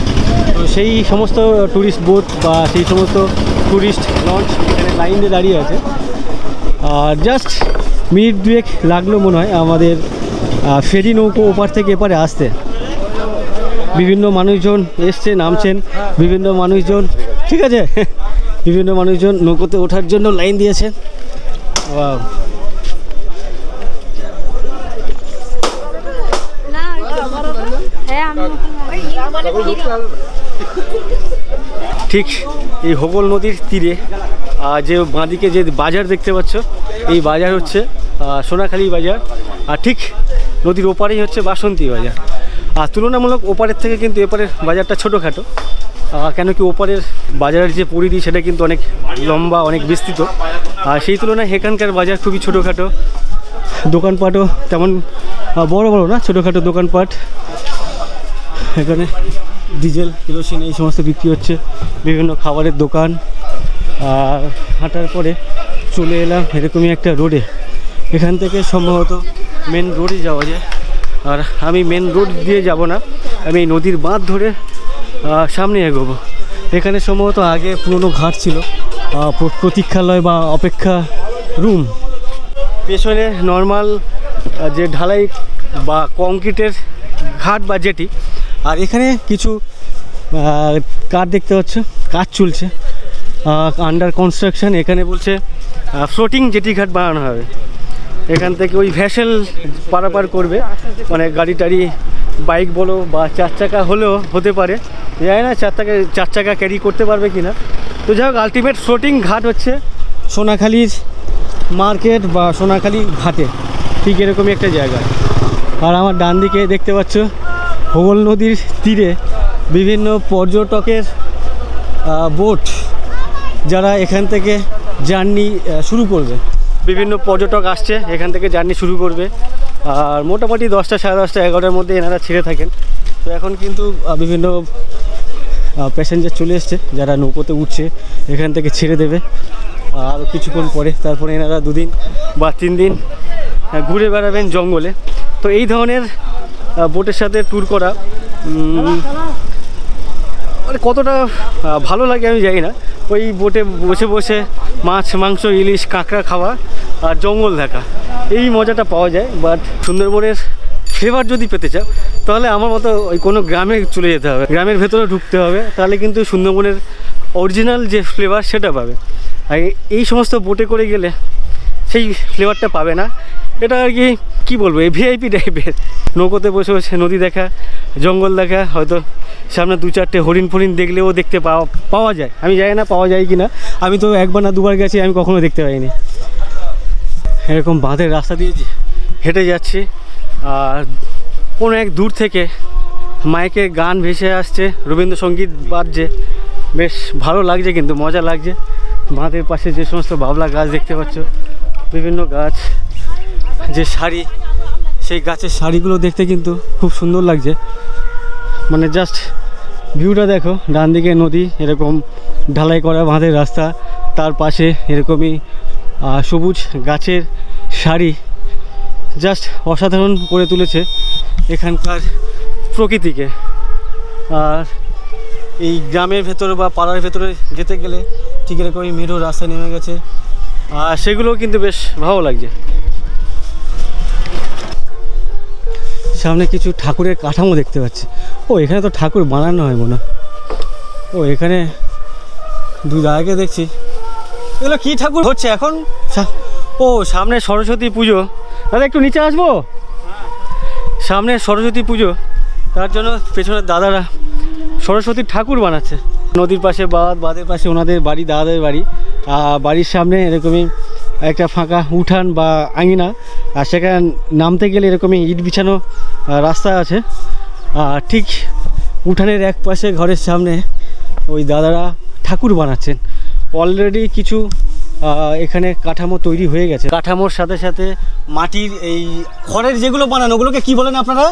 তো সেই সমস্ত ট্যুরিস্ট বোট বা সেই সমস্ত ট্যুরিস্ট লঞ্চ এখানে লাইন দিয়ে দাঁড়িয়ে আছে। আর জাস্ট মিনিট দুয়েক লাগলো মনে হয় আমাদের ফেরি নৌকো ওপার থেকে এপারে আসতে। বিভিন্ন মানুষজন এসছে, নামছেন, বিভিন্ন মানুষজন, ঠিক আছে, বিভিন্ন মানুষজন নৌকোতে ওঠার জন্য লাইন দিয়েছেন। ওয়াও, ঠিক এই হোগল নদীর তীরে যে বাঁদিকে যে বাজার দেখতে পাচ্ছ, এই বাজার হচ্ছে সোনাখালী বাজার। আর ঠিক নদীর ওপারেই হচ্ছে বাসন্তী বাজার। আর তুলনামূলক ওপারের থেকে কিন্তু এপারের বাজারটা ছোটোখাটো, কেন কি ওপারের বাজারের যে পরিধি সেটা কিন্তু অনেক লম্বা, অনেক বিস্তৃত। আর সেই তুলনায় এখানকার বাজার খুবই ছোটোখাটো, দোকানপাটও তেমন বড় বড় না, ছোটোখাটো দোকানপাট। এখানে ডিজেল, কেরোসিন এই সমস্ত বিক্রি হচ্ছে, বিভিন্ন খাবারের দোকান। আর হাঁটার পরে চলে এলাম এরকমই একটা রোডে। এখান থেকে সম্ভবত মেন রোডে যাওয়া যায়। আর আমি মেন রোড দিয়ে যাব না, আমি এই নদীর বাঁধ ধরে সামনে এগোবো। এখানে সম্ভবত আগে পুরনো ঘাট ছিল, প্রতীক্ষালয় বা অপেক্ষা রুম। পেছনে নর্মাল যে ঢালাই বা কংক্রিটের ঘাট বা জেটি। আর এখানে কিছু কাঠ দেখতে পাচ্ছ, কাজ চলছে, আন্ডার কনস্ট্রাকশন। এখানে বলছে ফ্লোটিং জেটি ঘাট বানানো হবে। এখান থেকে ওই ভ্যাসেল পারাপার করবে, মানে গাড়ি টাড়ি, বাইক বলো বা 4 চাকা হলেও হতে পারে, জানি না 4 চাকা ক্যারি করতে পারবে কি না। তো যাই হোক, আলটিমেট ফ্লোটিং ঘাট হচ্ছে সোনাখালীর মার্কেট বা সোনাখালী ঘাটে, ঠিক এরকমই একটা জায়গা। আর আমার ডান দিকে দেখতে পাচ্ছ হোগল নদীর তীরে বিভিন্ন পর্যটকের বোট, যারা এখান থেকে জার্নি শুরু করবে। বিভিন্ন পর্যটক আসছে, এখান থেকে জার্নি শুরু করবে। আর মোটামুটি 10টা, সাড়ে 10টা, 11টার মধ্যে এনারা ছেড়ে থাকেন। তো এখন কিন্তু বিভিন্ন প্যাসেঞ্জার চলে এসছে, যারা নৌকোতে উঠছে, এখান থেকে ছেড়ে দেবে আর কিছুক্ষণ পরে। তারপরে এনারা 2 দিন বা 3 দিন ঘুরে বেড়াবেন জঙ্গলে। তো এই ধরনের বোটের সাথে ট্যুর করা মানে কতটা ভালো লাগে আমি জানি না। ওই বোটে বসে বসে মাছ, মাংস, ইলিশ, কাঁকড়া খাওয়া আর জঙ্গল দেখা, এই মজাটা পাওয়া যায়। বাট সুন্দরবনের ফ্লেভার যদি পেতে চাও, তাহলে আমার মতো ওই কোনো গ্রামে চলে যেতে হবে, গ্রামের ভেতরে ঢুকতে হবে, তাহলে কিন্তু সুন্দরবনের অরিজিনাল যে ফ্লেভার সেটা পাবে। আর এই সমস্ত বোটে করে গেলে সেই ফ্লেভারটা পাবে না। এটা আর কি কী বলবো, এই ভিআইপি টাইপের। নৌকোতে বসে বসে নদী দেখা, জঙ্গল দেখা, হয়তো সামনে 2-4টে হরিণ ফরিণ দেখলেও দেখতে পাওয়া যায়। আমি জানি না পাওয়া যায় কি না, আমি তো 1বার না 2বার গেছি, আমি কখনো দেখতে পাইনি। এরকম বাঁধের রাস্তা দিয়ে হেঁটে যাচ্ছি, আর কোনো এক দূর থেকে মাইকে গান ভেসে আসছে, রবীন্দ্রসঙ্গীত বাজছে, বেশ ভালো লাগছে, কিন্তু মজা লাগছে। বাঁধের পাশে যে সমস্ত বাবলা গাছ দেখতে পাচ্ছ, বিভিন্ন গাছ, যে শাড়ি, সেই গাছের শাড়িগুলো দেখতে কিন্তু খুব সুন্দর লাগছে। মানে জাস্ট ভিউটা দেখো, ডান দিকে নদী, এরকম ঢালাই করা বাঁধের রাস্তা, তার পাশে এরকমই সবুজ গাছের শাড়ি, জাস্ট অসাধারণ করে তুলেছে এখানকার প্রকৃতিকে। আর এই গ্রামের ভেতরে বা পাড়ার ভেতরে যেতে গেলে ঠিক এরকমই মেঠো রাস্তা নেমে গেছে, আর সেগুলো কিন্তু বেশ ভালো লাগছে। সামনে কিছু ঠাকুরের কাঠামো দেখতে পাচ্ছি। ও, এখানে তো ঠাকুর বানানো হয় মনে। ও, এখানে 2 দাদাকে দেখছি। এগুলো কী ঠাকুর হচ্ছে এখন? ও, সামনে সরস্বতী পুজো। দাদা একটু নিচে আসবো? সামনে সরস্বতী পুজো, তার জন্য পেছনের দাদারা সরস্বতীর ঠাকুর বানাচ্ছে। নদীর পাশে বাঁধ, বাঁধের পাশে ওনাদের বাড়ি, দাদাদের বাড়ি। বাড়ির সামনে এরকমই একটা ফাঁকা উঠান বা আঙিনা, আর সেখানে নামতে গেলে এরকমই ইট বিছানো রাস্তা আছে। ঠিক উঠানের এক পাশে ঘরের সামনে ওই দাদারা ঠাকুর বানাচ্ছেন। অলরেডি কিছু এখানে কাঠামো তৈরি হয়ে গেছে। কাঠামোর সাথে সাথে মাটির এই খড়ের যেগুলো বানানো, ওগুলোকে কী বলেন আপনারা?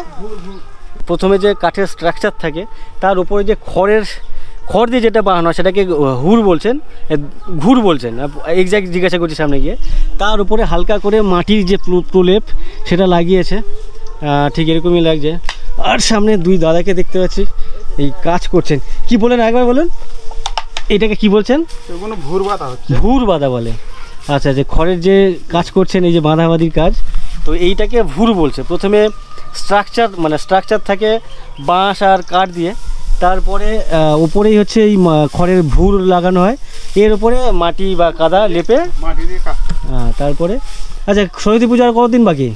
প্রথমে যে কাঠের স্ট্রাকচার থাকে, তার উপরে যে খড় দিয়ে যেটা বানানো হয় সেটাকে হুড় বলছেন, ঘুর বলছেন, এক্স্যাক্ট জিজ্ঞাসা করছি সামনে গিয়ে। তার উপরে হালকা করে মাটির যে প্রলেপ সেটা লাগিয়েছে, ঠিক এরকমই লাগছে। আর সামনে 2 দাদাকে দেখতে পাচ্ছি, এই কাজ করছেন। কি বলেন একবার বলেন, এটাকে কি বলছেন? ভুর বাঁধা হচ্ছে। ভুর বাঁধা বলে। আচ্ছা, যে খড়ের যে কাজ করছেন, এই যে বাঁধাবাঁধির কাজ, তো এইটাকে ভুর বলছে। প্রথমে স্ট্রাকচার থাকে বাঁশ আর কাঠ দিয়ে, তারপরে উপরেই হচ্ছে এই খড়ের ভুর লাগানো হয়, এর উপরে মাটি বা কাদা লেপে মাটি দিয়ে তারপরে। আচ্ছা, সরস্বতী পূজার কতদিন বাকি?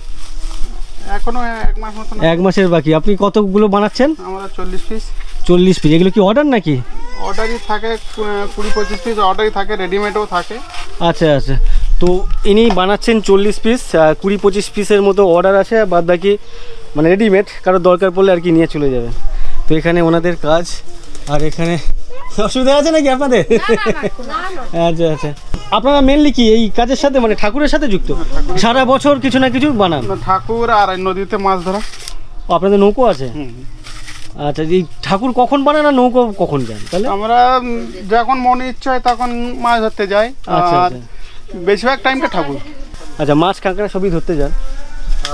এখনো 1 মাস মতো। 1 মাসের বাকি। আপনি কতগুলো বানাচ্ছেন? আমরা 40 পিস। 40 পিস। এগুলো কি অর্ডার নাকি? অর্ডারই থাকে 20-25 পিস অর্ডারই থাকে, রেডিমেডও থাকে। আচ্ছা আচ্ছা, তো ইনি বানাচ্ছেন 40 পিস, 20-25 পিসের মতো অর্ডার আছে, আর বাদ বাকি মানে রেডিমেড, কারো দরকার পড়লে আর কি নিয়ে চলে যাবে। তো এখানে ওনাদের কাজ। আর এখানে অসুবিধা আছে নাকি আপনাদের? আচ্ছা আচ্ছা, আপনারা মেনলি কি এই কাজের সাথে মানে ঠাকুরের সাথে যুক্ত? সারা বছর কিছু না কিছু বানান? ঠাকুর আর নদীতে মাছ ধরা। আপনাদের নৌকো আছে? আচ্ছা, এই ঠাকুর কখন বানান আর নৌকো কখন যান তাহলে? আমরা যখন মনে ইচ্ছা হয় তখন মাছ ধরতে যাই, আচ্ছা আর বেশিরভাগ টাইমটা ঠাকুর। আচ্ছা, মাছ কাঁকড়া সবই ধরতে যান।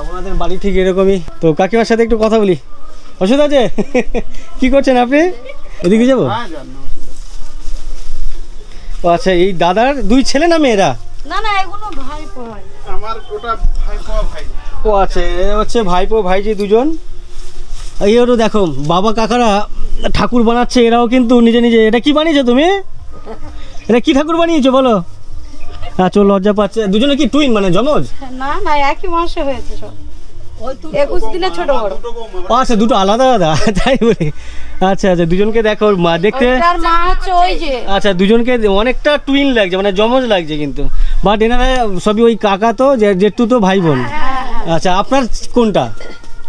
আপনাদের বাড়ি ঠিক এরকমই। তো কাকিমার সাথে একটু কথা বলি। অসুবিধা আছে? কি করছেন আপনি? এদিকে যাবো? ও আচ্ছা, এই দাদার 2 ছেলে না মেয়েরা? না না, এগুলো ভাইপো হয়। আমার ওটা ভাইপো ভাই। ও আচ্ছা, এরা হচ্ছে ভাইপো ভাইজি দুজন। এইরও দেখো বাবা কাকারা ঠাকুর বানাচ্ছে, এরাও কিন্তু নিজে নিজে। এটা কি বানিয়েছো তুমি? এটা কি ঠাকুর বানিয়েছো বলো? আচ্ছা, লজ্জা পাচ্ছে। দুজনে কি টুইন মানে জমজ? না না, একই মাসে হয়েছে সব। 21 দিনে ছোট বড়। আচ্ছা, দুটো আলাদা আলাদা, তাই বলি। আচ্ছা আচ্ছা, দুজনকে দেখো মা দেখতে। ওটার মা হচ্ছে ওই যে। আচ্ছা, দুজনকে অনেকটা টুইন লাগছে, মানে জমজ লাগছে কিন্তু। বাট এনারা সবই ওই কাকা, তো জেঠু তো ভাই বোন। আচ্ছা, আপনার কোনটা?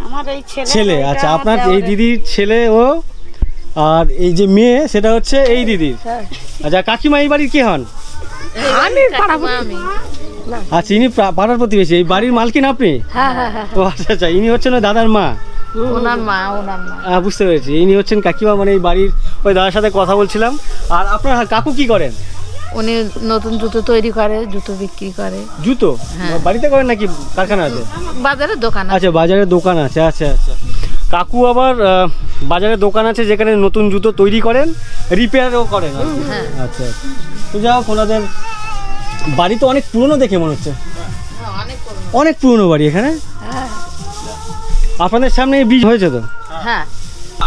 আমার এই ছেলে। আচ্ছা, আপনার এই দিদির ছেলে ও, আর এই যে মেয়ে সেটা হচ্ছে এই দিদির। আচ্ছা, কাকিমা এই বাড়ির কে হন? আমি আমি। আচ্ছা, ইনি পাড়ার প্রতিবেশী, এই বাড়ির মালকিন আপনি? ও আচ্ছা আচ্ছা, ইনি হচ্ছেন ওই দাদার মা। ওনার মা। বুঝতে পেরেছি, ইনি হচ্ছেন কাকিমা, মানে এই বাড়ির ওই দাদার সাথে কথা বলছিলাম। আর আপনার কাকু কি করেন? উনি নতুন জুতো তৈরি করে, জুতো বিক্রি করে। জুতো বাড়িতে করেন নাকি কারখানা আছে? বাজারে দোকান। আচ্ছা, বাজারে দোকান আছে। আচ্ছা আচ্ছা, কাকু আবার বাজারে দোকান আছে যেখানে নতুন জুতো তৈরি করেন, রিপেয়ারও করেন। আচ্ছা আচ্ছা, তো যাই হোক, ওনাদের বাড়ি তো অনেক পুরনো দেখে মনে হচ্ছে। অনেক পুরনো বাড়ি এখানে। আপনাদের সামনে এই ব্রিজ হয়েছে তো? হ্যাঁ,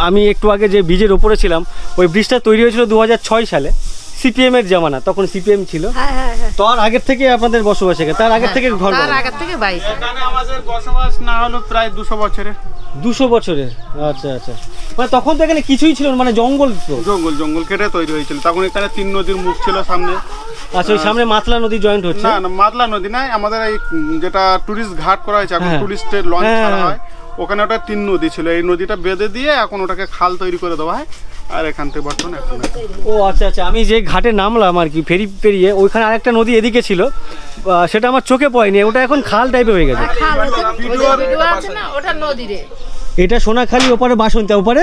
আমি একটু আগে যে ব্রিজের ওপরে ছিলাম, ওই ব্রিজটা তৈরি হয়েছিল 2006 সালে, সিপিএম এর জামানা, তখন সিপিএম ছিল। তো আর আগের থেকে আপনাদের বসবাস এখানে? তার আগের থেকে ঘর? তার আগের থেকে বাড়ি। এখানে আমাদের বসবাস না হলো প্রায় 200 বছরের। 200 বছরের? আচ্ছা আচ্ছা, মানে তখন তো এখানে কিছুই ছিল না, মানে জঙ্গল তো? জঙ্গল কেটে তৈরি হয়েছিল। তখন এখানে 3 নদীর মুখ ছিল সামনে। আচ্ছা, ওই সামনে মাতলা নদী জয়েন্ট হচ্ছে? না, মাতলা নদী নাই, আমাদের এই যেটা টুরিস্ট ঘাট করা হয়েছে এখন, টুরিস্টের লঞ্চ ছাড়া হয়, ওখানে ওটা 3 নদী ছিল। এই নদীটা বেঁধে দিয়ে এখন ওটাকে খাল তৈরি করে দেওয়া হয়, আর এখান থেকে বর্তমানে এখন। ও আচ্ছা আচ্ছা, আমি যে ঘাটে নামলাম আর কি ফেরি পেরিয়ে, ওইখানে আরেকটা নদী এদিকে ছিল, সেটা আমার চোখে পড়েনি, ওটা এখন খাল টাইপের হয়ে গেছে। ওটা নদী রে। এটা সোনাখালি, ওপারে বাসন্তী, ওপারে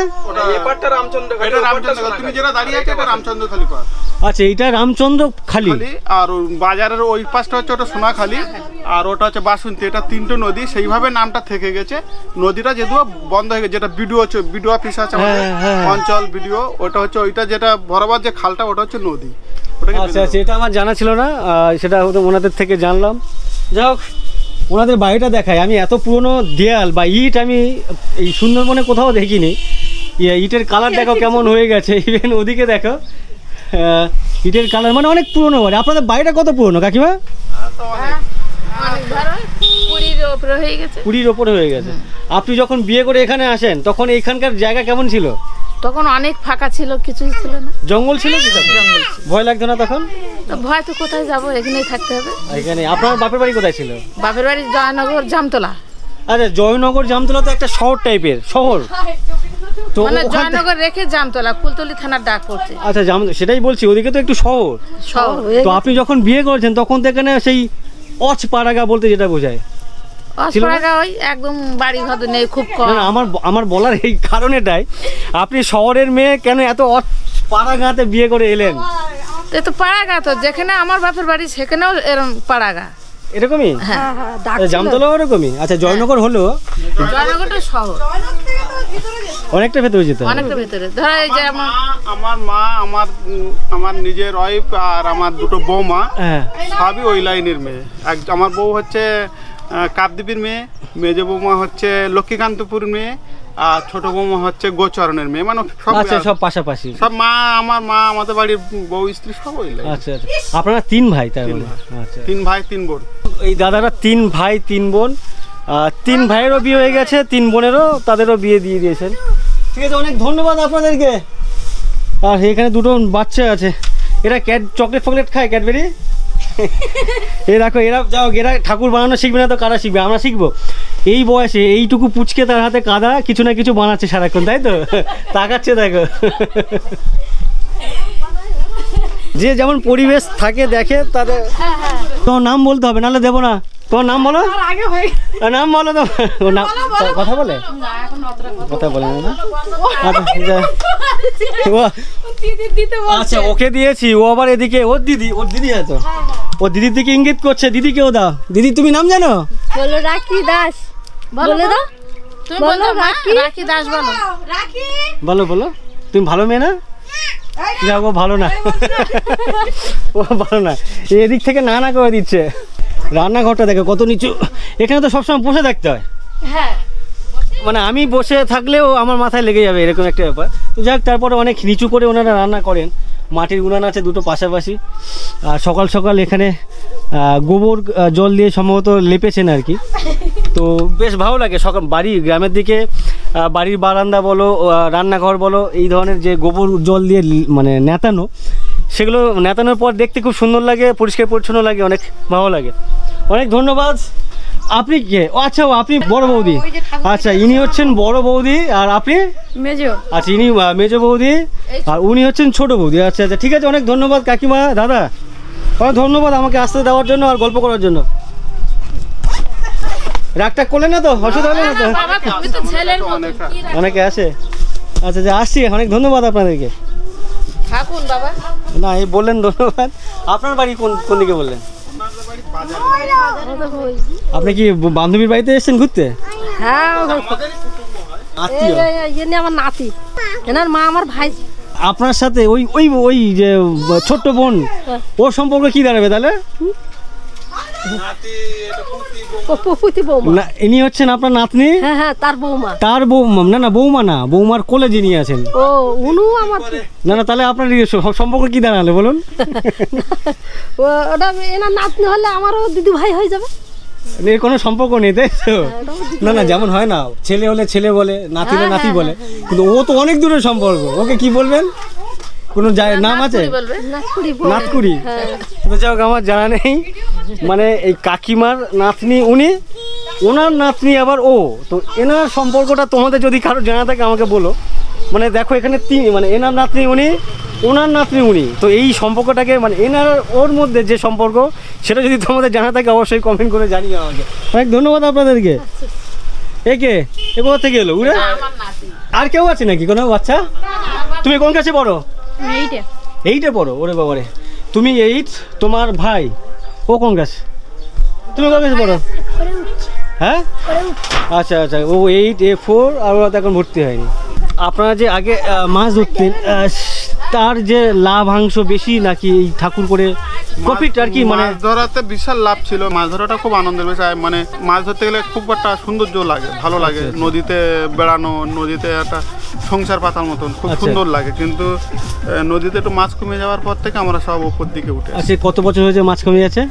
তুমি যেটা দাঁড়িয়ে আছে এটা রামচন্দ্রখালি পাড়। আচ্ছা, এটা রামচন্দ্র খালি। আর বাজারের ওই পাশটা হচ্ছে ওটা সোনাখালি, আর ওটা হচ্ছে বাসন্তী। এটা 3টে নদী, সেইভাবে নামটা থেকে গেছে। নদীটা যেহেতু বন্ধ হয়ে গেছে, যেটা বিডিও অফিস আছে অঞ্চল বিডিও, ওটা হচ্ছে ওইটা যেটা বরাবর যে খালটা, ওটা হচ্ছে নদী। আচ্ছা আচ্ছা, এটা আমার জানা ছিল না, সেটা ওনাদের থেকে জানলাম। যাই হোক, ওনাদের বাড়িটা দেখায়। আমি এত পুরনো দেয়াল বা ইট আমি এই সুন্দরবনে কোথাও দেখিনি। ইটের কালার দেখো কেমন হয়ে গেছে, ইভেন ওদিকে দেখো ইটের কালার, মানে অনেক পুরনো বাড়ি। আপনাদের বাড়িটা কত পুরনো কাকিমা? 20-র ওপরে হয়ে গেছে। আপনি যখন বিয়ে করে এখানে আসেন তখন এইখানকার জায়গা কেমন ছিল? তখন অনেক ফাঁকা ছিল, কিছুই ছিল না। জঙ্গল ছিল কি? জঙ্গল। ভয় লাগতো না তখন? ভয় তো কোথায় যাবো, এখানেই থাকতে হবে। এখানে। আপনার বাপের বাড়ি কোথায় ছিল? বাপের বাড়ি জয়নগর জামতলা। আচ্ছা, জয়নগর জামতলা তো একটা শহর টাইপের শহর তো, মানে জয়নগর রেখে জামতলা, কুলতলি থানার ডাক পড়ছে। আচ্ছা, সেটাই বলছি, ওদিকে তো একটু শহর। তো আপনি যখন বিয়ে করেছেন তখন তো এখানে সেই অচপাড়াগা বলতে যেটা বোঝায়, অচপাড়াগা ওই একদম বাড়ি ঘর নেই, খুব কম। না, আমার বলার এই কারণেটাই, আপনি শহরের মেয়ে কেন এত পাড়াগাঁতে বিয়ে করে এলেন? তো পাড়াগা তো যেখানে আমার বাপের বাড়ি সেখানেও এরকম পাড়াগা এরকমই। জামতলা এরকমই। আচ্ছা, জয়নগর হলো? জয়নগরটা শহর। অনেকটা ভেতরে যেতে হবে। অনেকটা ভেতরে ধরো এই যে আমার মা আমার নিজের ওয়াইফ আর আমার দুটো বৌমা হ্যাঁ সবই ওই লাইনের মেয়ে। আমার বউ হচ্ছে কাপদ্বীপের মেয়ে, মেজ বৌমা হচ্ছে লক্ষ্মীকান্তপুর মেয়ে, আর ছোট বৌমা হচ্ছে গোচরণের মেয়ে। মানে সব আচ্ছা সব পাশাপাশি। সব আমার মা আমাদের বাড়ির বউ স্ত্রী সব ওই লাইন। আচ্ছা আচ্ছা আপনারা 3 ভাই তার মানে? আচ্ছা 3 ভাই 3 বোন। এই দাদারা 3 ভাই 3 বোন, 3 ভাইয়েরও বিয়ে হয়ে গেছে, 3 বোনেরও তাদেরও বিয়ে দিয়ে দিয়েছেন। ঠিক আছে, অনেক ধন্যবাদ আপনাদেরকে। আর এখানে দুটো বাচ্চা আছে, এরা চকলেট ফকলেট খায়, ক্যাডবেরি। এই দেখো এরা যাও, এরা ঠাকুর বানানো শিখবে না তো কারা শিখবে? আমরা শিখবো। এই বয়সে এইটুকু পুচকে তার হাতে কাদা কিছু না কিছু বানাচ্ছে সারাক্ষণ, তাই তো? তাকাচ্ছে দেখো। যে যেমন পরিবেশ থাকে দেখে তাদের। তোমার নাম বলতে হবে, নাহলে দেবো না। তোমার নাম বলো, নাম বলো তো। কথা বলে কথা বলে না? আচ্ছা ওকে দিয়েছি, ও আবার এদিকে ওর দিদি আছে, ও দিদির দিকে ইঙ্গিত করছে। দিদিকেও দাও। দিদি তুমি নাম জানো? বলো রাখি দাস। বলে দাও, বলো রাখি দাস। বলো বলো বলো। তুমি ভালো মেয়ে না? যাও, ও ভালো না, ও ভালো না। এদিক থেকে না না করে দিচ্ছে। রান্নাঘরটা দেখো কত নিচু। এখানে তো সবসময় বসে থাকতে হয়। হ্যাঁ মানে আমি বসে থাকলেও আমার মাথায় লেগে যাবে এরকম একটা ব্যাপার। তো যাক, তারপরে অনেক নিচু করে ওনারা রান্না করেন। মাটির উনান আছে দুটো পাশাপাশি। আর সকাল সকাল এখানে গোবর জল দিয়ে সম্ভবত লেপেছেন আর কি। তো বেশ ভালো লাগে সকাল গ্রামের দিকে বাড়ির বারান্দা বলো, রান্নাঘর বলো, এই ধরনের যে গোবর জল দিয়ে মানে নেতানো, সেগুলো নেতানোর পর দেখতে খুব সুন্দর লাগে, পরিষ্কার পরিচ্ছন্ন লাগে, অনেক ভালো লাগে। অনেক ধন্যবাদ। আপনি কে? ও আচ্ছা, আপনি বড় বৌদি। আচ্ছা, ইনি হচ্ছেন বড় বৌদি, আর আপনি মেজো। আচ্ছা, ইনি মেজো বৌদি, আর উনি হচ্ছেন ছোট বৌদি। আচ্ছা আচ্ছা ঠিক আছে, অনেক ধন্যবাদ কাকিমা, দাদা, অনেক ধন্যবাদ আমাকে আসতে দেওয়ার জন্য আর গল্প করার জন্য। রাগটা করলে না তো? অসুবিধা হলে না তো? অনেকে আসে। আচ্ছা আচ্ছা আসছি, অনেক ধন্যবাদ আপনাদেরকে। থাকুন বাবা। না এই বললেন ধন্যবাদ। আপনার বাড়ি কোন দিকে বললেন? আপনি কি বান্ধবীর বাড়িতে এসেছেন ঘুরতে? হ্যাঁ আত্মীয়? আমার নাতি, এনার মা আমার ভাই। আপনার সাথে ওই ওই ওই যে ছোট্ট বোন, ওর সম্পর্ক কি দাঁড়াবে তাহলে? না, ইনি হচ্ছেন আপনার নাতনি? হ্যাঁ হ্যাঁ, তার বৌমা। তার বৌমা? না না, বৌমা না, বৌমার কোলে যিনি আছেন। ও উনু আমার। না না, তাহলে আপনার সম্পর্ক কি দাঁড়ালে বলুন? ওটা এনার নাতনি হলে আমারও দিদি ভাই হয়ে যাবে। এর কোনো সম্পর্ক নেই তাই তো? না না, যেমন হয় না, ছেলে হলে ছেলে বলে, নাতি হলে নাতি বলে, কিন্তু ও তো অনেক দূরের সম্পর্ক। ওকে কি বলবেন? কোনো নাম আছে? নাতকুড়ি? তো যাই হোক, আমার জানা নেই। মানে এই কাকিমার নাতনি উনি, ওনার নাতনি আবার ও। তো এনার সম্পর্কটা তোমাদের যদি কারো জানা থাকে আমাকে বলো। মানে দেখো এখানে মানে এনার নাতনি উনি, ওনার নাতনি উনি। তো এই সম্পর্কটাকে মানে এনার ওর মধ্যে যে সম্পর্ক, সেটা যদি তোমাদের জানা থাকে অবশ্যই কমেন্ট করে জানিও আমাকে। অনেক ধন্যবাদ আপনাদেরকে। একে এ কোথা থেকে এলো? উড়ে আর কেউ আছে নাকি কোনো বাচ্চা? তুমি কোন কাছে পড়ো? এইটে পড়ো? ওরে বাবারে, তুমি 8, তোমার ভাই ও কোন কাছে? তুমি কোন কাছে পড়ো? হ্যাঁ আচ্ছা আচ্ছা, ও 8, A4, আর ওরা তো এখন ভর্তি হয়নি। আপনারা যে আগে মাছ ধরতেন, তার যে লাভাংশ বেশি নাকি এই ঠাকুর করে প্রফিট আর কি? মানে মাছ ধরাতে বিশাল লাভ ছিল। মাছ ধরাটা খুব আনন্দের বিষয়। মানে মাছ ধরতে গেলে খুব একটা সৌন্দর্য লাগে, ভালো লাগে। নদীতে বেড়ানো, নদীতে একটা সংসার পাতার মতন খুব সুন্দর লাগে। কিন্তু নদীতে একটু মাছ কমে যাওয়ার পর থেকে আমরা সব উপর দিকে উঠে। আচ্ছা, কত বছর হয়েছে মাছ কমে গেছে?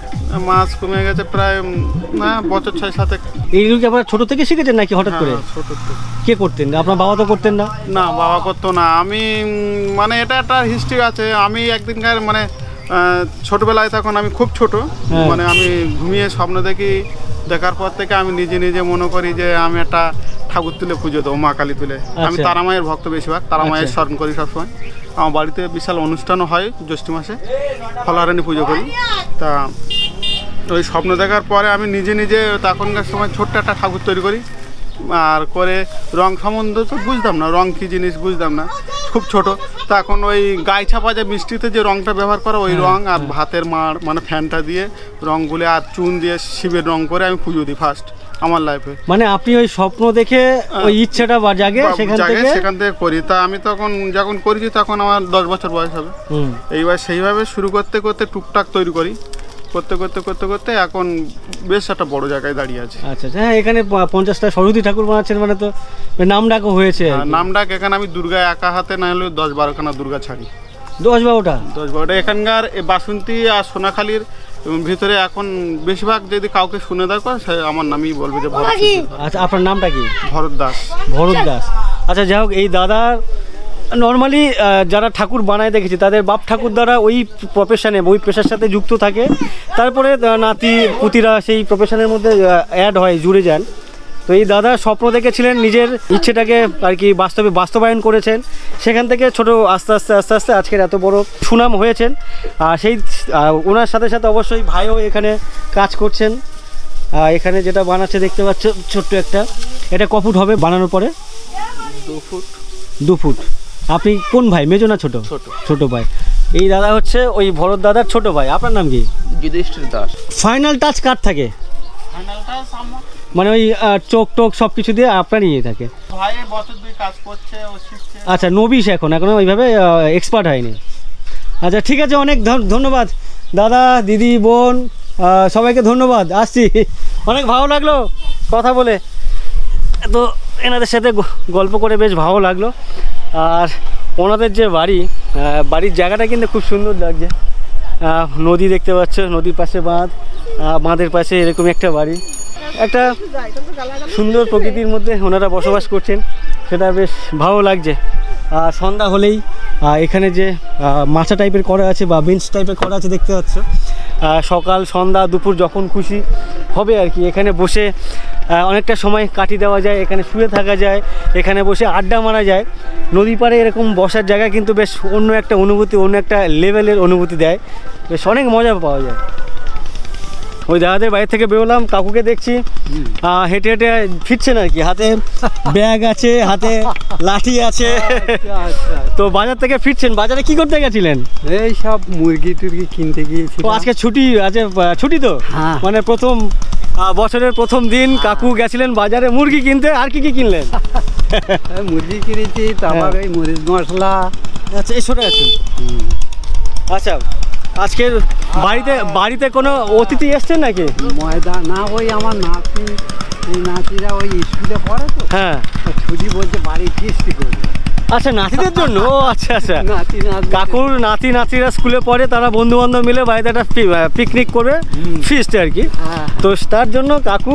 মাছ কমে গেছে প্রায় বছর 6-7। এইগুলো কি আপনারা ছোট থেকে শিখেছেন নাকি হঠাৎ করে? ছোট থেকে। কে করতেন? আপনার বাবা তো করতেন না? না, বাবা করতো না। আমি মানে এটা একটা হিস্ট্রি আছে। আমি একদিনকার মানে ছোটবেলায়, তখন আমি খুব ছোট, মানে আমি ঘুমিয়ে স্বপ্ন দেখি। দেখার পর থেকে আমি নিজে নিজে মনে করি যে আমি একটা ঠাকুর তুলে পুজো দেবো, মা কালী তুলে। আমি তারা মায়ের ভক্ত বেশিরভাগ, তারা মায়ের স্মরণ করি সবসময়। আমার বাড়িতে বিশাল অনুষ্ঠানও হয় জ্যৈষ্ঠ মাসে, ফলারানি পুজো করি। তা ওই স্বপ্ন দেখার পরে আমি নিজে নিজে তখনকার সময় ছোট্ট একটা ঠাকুর তৈরি করি। আর করে রং সম্বন্ধে তো বুঝতাম না, রং কী জিনিস বুঝতাম না, খুব ছোট। তখন ওই গায়ে ছাপা যে মিষ্টিতে যে রংটা ব্যবহার করা, ওই রং আর ভাতের মাড় মানে ফ্যানটা দিয়ে রঙগুলো আর চুন দিয়ে শিবের রং করে আমি পুজো দিই ফার্স্ট। আমার লাইফে। মানে আপনি ওই স্বপ্ন দেখে ওই ইচ্ছাটা জাগে, সেখান থেকে করি। তা আমি তখন যখন করেছি তখন আমার 10 বছর বয়স হবে। এইবার সেইভাবে শুরু করতে করতে টুকটাক তৈরি করি, করতে করতে করতে করতে এখন বেশ একটা বড় জায়গায় দাঁড়িয়ে আছে। আচ্ছা, হ্যাঁ, এখানে 50টা সরস্বতী ঠাকুর বানাচ্ছেন, মানে তো নাম ডাকও হয়েছে। নাম ডাক এখানে আমি দুর্গা একা হাতে না হলেও 10-12খানা দুর্গা ছাড়ি। 10-12টা এখানকার বাসন্তী আর সোনাখালীর ভিতরে এখন বেশিরভাগ যদি কাউকে শুনে দেখো সে আমার নামই বলবে যে ভরত। আচ্ছা, আপনার নামটা কি? ভরত দাস। ভরত দাস। আচ্ছা, যাই হোক, এই দাদার নর্মালি যারা ঠাকুর বানায় দেখেছি তাদের বাপ ঠাকুর দ্বারা ওই প্রফেশনে, ওই পেশার সাথে যুক্ত থাকে, তারপরে নাতি পুতিরা সেই প্রফেশনের মধ্যে অ্যাড হয়, জুড়ে যান। তো এই দাদা স্বপ্ন দেখেছিলেন, নিজের ইচ্ছেটাকে আর কি বাস্তবায়ন করেছেন, সেখান থেকে ছোট আস্তে আস্তে আজকের এত বড় সুনাম হয়েছেন। আর সেই ওনার সাথে সাথে অবশ্যই ভাইও এখানে কাজ করছেন। এখানে যেটা বানাচ্ছে দেখতে পাচ্ছ ছোট্ট একটা, এটা ক ফুট হবে বানানোর পরে? 2 ফুট। আপনি কোন ভাই, মেজো না ছোট? ছোট ভাই। এই দাদা হচ্ছে ওই ভরত দাদার ছোট ভাই। আপনার নাম কি? যুধিষ্ঠির দাস। ফাইনাল টাচ কার থাকে? মানে ওই চোখ টোক সব কিছু দিয়ে আপনারই ইয়ে থাকে। ভাই বছর 2 কাজ করছে, ও শিখছে। আচ্ছা, নবিশ এখনো ওইভাবে এক্সপার্ট হয়নি। আচ্ছা, ঠিক আছে, অনেক ধন্যবাদ দাদা, দিদি, বোন, সবাইকে ধন্যবাদ। আসছি, অনেক ভালো লাগলো কথা বলে, তো এনাদের সাথে গল্প করে বেশ ভালো লাগলো। আর ওনাদের যে বাড়ির জায়গাটা কিন্তু খুব সুন্দর লাগছে। নদী দেখতে পাচ্ছ, নদীর পাশে বাঁধের পাশে এরকম একটা বাড়ি, একটা সুন্দর প্রকৃতির মধ্যে ওনারা বসবাস করছেন, সেটা বেশ ভালো লাগছে। সন্ধ্যা হলেই এখানে যে মাচা টাইপের করা আছে বা বেঞ্চ টাইপের করা আছে দেখতে পাচ্ছ, সকাল সন্ধ্যা দুপুর যখন খুশি হবে আর কি এখানে বসে অনেকটা সময় কাটিয়ে দেওয়া যায়, এখানে শুয়ে থাকা যায়, এখানে বসে আড্ডা মারা যায়। নদী পাড়ে এরকম বসার জায়গা কিন্তু বেশ অন্য একটা অনুভূতি, অন্য একটা লেভেলের অনুভূতি দেয়, বেশ অনেক মজা পাওয়া যায়। ওই দাদাদের বাড়ি থেকে বেরোলাম, কাকুকে দেখছি হেঁটে হেঁটে ফিরছেন আর কি, হাতে ব্যাগ আছে, হাতে লাঠি আছে। তো বাজার থেকে ফিরছেন, বাজারে কি করতে গেছিলেন? এই সব মুরগি টুরগি কিনতে গিয়েছি। আজকে ছুটি তো, মানে প্রথম বছরের প্রথম দিন কাকু গেছিলেন বাজারে মুরগি কিনতে। আর কি কি কিনলেন? মুরগি কিনেছি, তারপর এই মরিচ মশলা। আচ্ছা, এসরে আছেন। আচ্ছা, আজকের বাড়িতে কোনো অতিথি এসছেন নাকি? ময়দা না, ওই আমার নাতি, এই নাতিরা ওই স্কুলে পড়ে তো, হ্যাঁ, ছুটি বলছে বাড়ি ফিস্ট করবে। আচ্ছা, নাতিদের জন্য? ও আচ্ছা, কাকুর নাতিরা স্কুলে পড়ে, তারা বন্ধু বান্ধব মিলে বাড়িতে একটা পিকনিক করবে, ফিস্ট আর কি। তো তার জন্য কাকু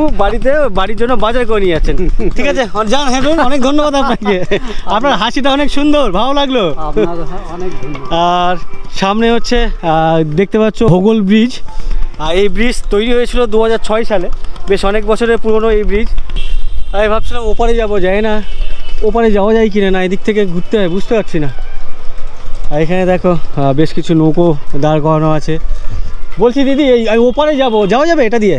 বাড়ির জন্য বাজার করে নিয়ে যাচ্ছেন। ঠিক আছে, যান, হ্যাঁ, অনেক ধন্যবাদ আপনাকে। আপনার হাসিটা অনেক সুন্দর, ভালো লাগলো। আর সামনে হচ্ছে দেখতে পাচ্ছ হোগল ব্রিজ। এই ব্রিজ তৈরি হয়েছিল 2006 সালে, বেশ অনেক বছরের পুরনো এই ব্রিজ। আমি ভাবছিলাম ওপারে যাবো, যাই না, ওপারে যাওয়া যায় কিনা, না এদিক থেকে ঘুরতে হয়, বুঝতে পারছি না। আর এখানে দেখো বেশ কিছু নৌকো দাঁড় করানো আছে। বলছি দিদি, এই ওপারে যাওয়া যাবে এটা দিয়ে?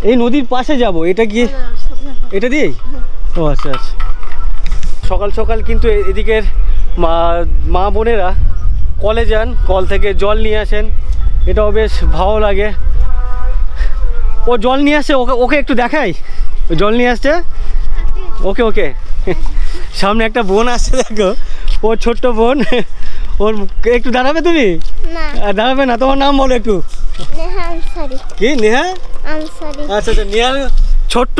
এই নদীর পাশে যাব, এটা কি এটা দিয়েই? ও আচ্ছা। সকাল সকাল কিন্তু এদিকের মা বোনেরা কলে যান, কল থেকে জল নিয়ে আসেন, এটাও বেশ ভালো লাগে। ও জল নিয়ে আসছে, ওকে একটু দেখাই, জল নিয়ে আসছে। ওকে সামনে একটা বোন আসছে, দেখো, ও ছোট্ট বোন, ওর একটু দাঁড়াবে তুমি? দাঁড়াবে না? তোমার নাম বলো একটু। কি? নেহা? আচ্ছা, নেহা ছোট্ট,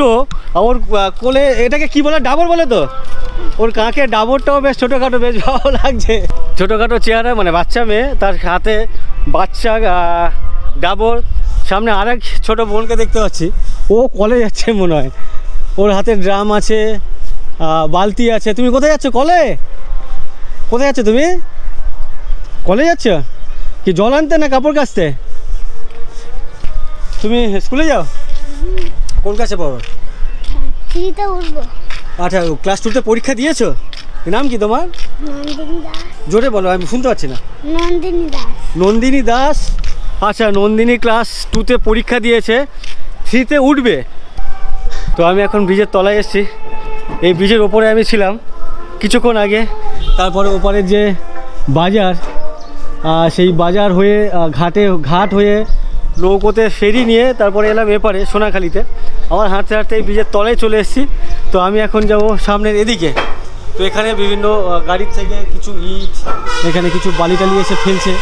ওর কোলে এটাকে কি বলে, ডাবর বলে তো, ওর কাঁকে ডাবরটাও বেশ ছোটোখাটো, বেশ ভালো লাগছে। ছোটোখাটো চেহারা, মানে বাচ্চা মেয়ে, তার হাতে বাচ্চা ডাবর। সামনে আরেক ছোট বোনকে দেখতে পাচ্ছি, ও কলে যাচ্ছে মনে হয়, ওর হাতে ড্রাম আছে, বালতি আছে। তুমি কোথায় যাচ্ছ? কোথায় যাচ্ছ তুমি? কলে যাচ্ছ কি জল আনতে না কাপড় কাচতে? তুমি স্কুলে যাও? কোন ক্লাসে পড়ো? আচ্ছা, ক্লাস 2তে পরীক্ষা দিয়েছো? নাম কি তোমার? জোরে বলো, আমি শুনতে পাচ্ছি না। নন্দিনী দাস। আচ্ছা, নন্দিনী ক্লাস 2তে পরীক্ষা দিয়েছে, 3তে উঠবে। তো আমি এখন ব্রিজের তলায় এসেছি। এই ব্রিজের ওপরে আমি ছিলাম কিছুক্ষণ আগে। তারপরে ওপারের যে বাজার, সেই বাজার হয়ে ঘাট হয়ে নৌকোতে ফেরি নিয়ে তারপরে এলাম এপারে সোনাখালিতে। আমার হাঁটতে হাঁটতে এই ব্রিজের তলায় চলে এসেছি। তো আমি এখন যাব সামনের এদিকে। তো এখানে বিভিন্ন গাড়ির থেকে কিছু ইট, এখানে কিছু বালি টালি এসে ফেলছে,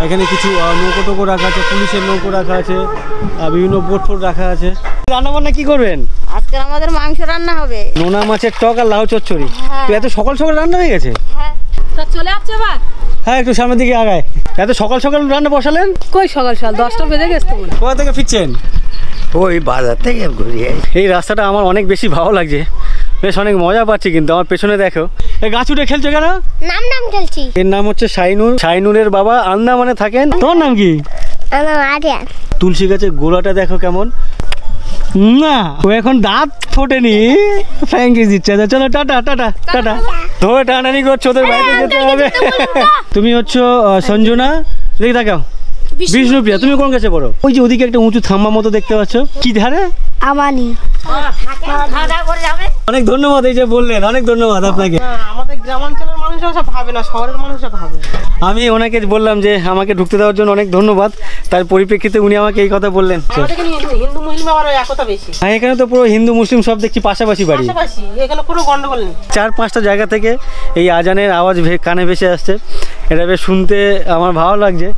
এখানে কিছু নৌকো টোকো রাখা আছে, পুলিশের নৌকো রাখা আছে, বিভিন্ন বোট ফোট রাখা আছে। রান্না বান্না কি করবেন? আজকে আমাদের মাংস রান্না হবে, নোনা মাছের টক আর লাউ চচ্চড়ি। তো এত সকাল সকাল রান্না হয়ে গেছে? তা চলে আসছে এবার? হ্যাঁ, একটু সামনের দিকে আগায়। এত সকাল সকাল রান্না বসালেন? কই সকাল সকাল 10টা বেজে গেছে তো। কোথা থেকে ফিরছেন? ওই বাজার থেকে ঘুরিয়ে এই রাস্তাটা আমার অনেক বেশি ভালো লাগছে, বেশ অনেক মজা পাচ্ছি। কিন্তু আমার পেছনে দেখো, এই গাছ উঠে খেলছো কেন? নাম খেলছি। এর নাম হচ্ছে শাইনুর। শাইনুরের বাবা আন্দামানে থাকেন। তোমার নাম কি? আমার আরিয়ান। তুলসী গাছের গোড়াটা দেখো কেমন। না, ও এখন দাঁত ফোটেনি, ফ্র্যাঙ্কি দিচ্ছে। চলো টাটা টাটা টাটা। ধরে টানানি করছো, ওদের বাড়িতে যেতে হবে। তুমি হচ্ছে সঞ্জনা, দেখি দেখাও। বিষ্ণুপ্রিয়া, তুমি কোন কাছে পড়ো? ওই যে ওদিকে একটা উঁচু থাম্বা মতো দেখতে পাচ্ছ, কি ধারে? আমানি। অনেক ধন্যবাদ, এই যে বললেন, অনেক ধন্যবাদ আপনাকে। আমাদের গ্রামাঞ্চলের মানুষরা সব ভাবে না, শহরের মানুষরা ভাবে। আমি ওনাকে বললাম যে আমাকে ঢুকতে দেওয়ার জন্য অনেক ধন্যবাদ। তার পরিপ্রেক্ষিতে উনি আমাকে এই কথা বললেন। হিন্দু মুসলিম আবার একতা বেশি। হ্যাঁ, এখানে তো পুরো হিন্দু মুসলিম সব দেখছি পাশাপাশি বাড়ি। পাশাপাশি, এখানে কোনো গন্ডগোল নেই। 4-5টা জায়গা থেকে এই আজানের আওয়াজ কানে ভেসে আসছে। এটা বেশ শুনতে আমার ভালো লাগছে।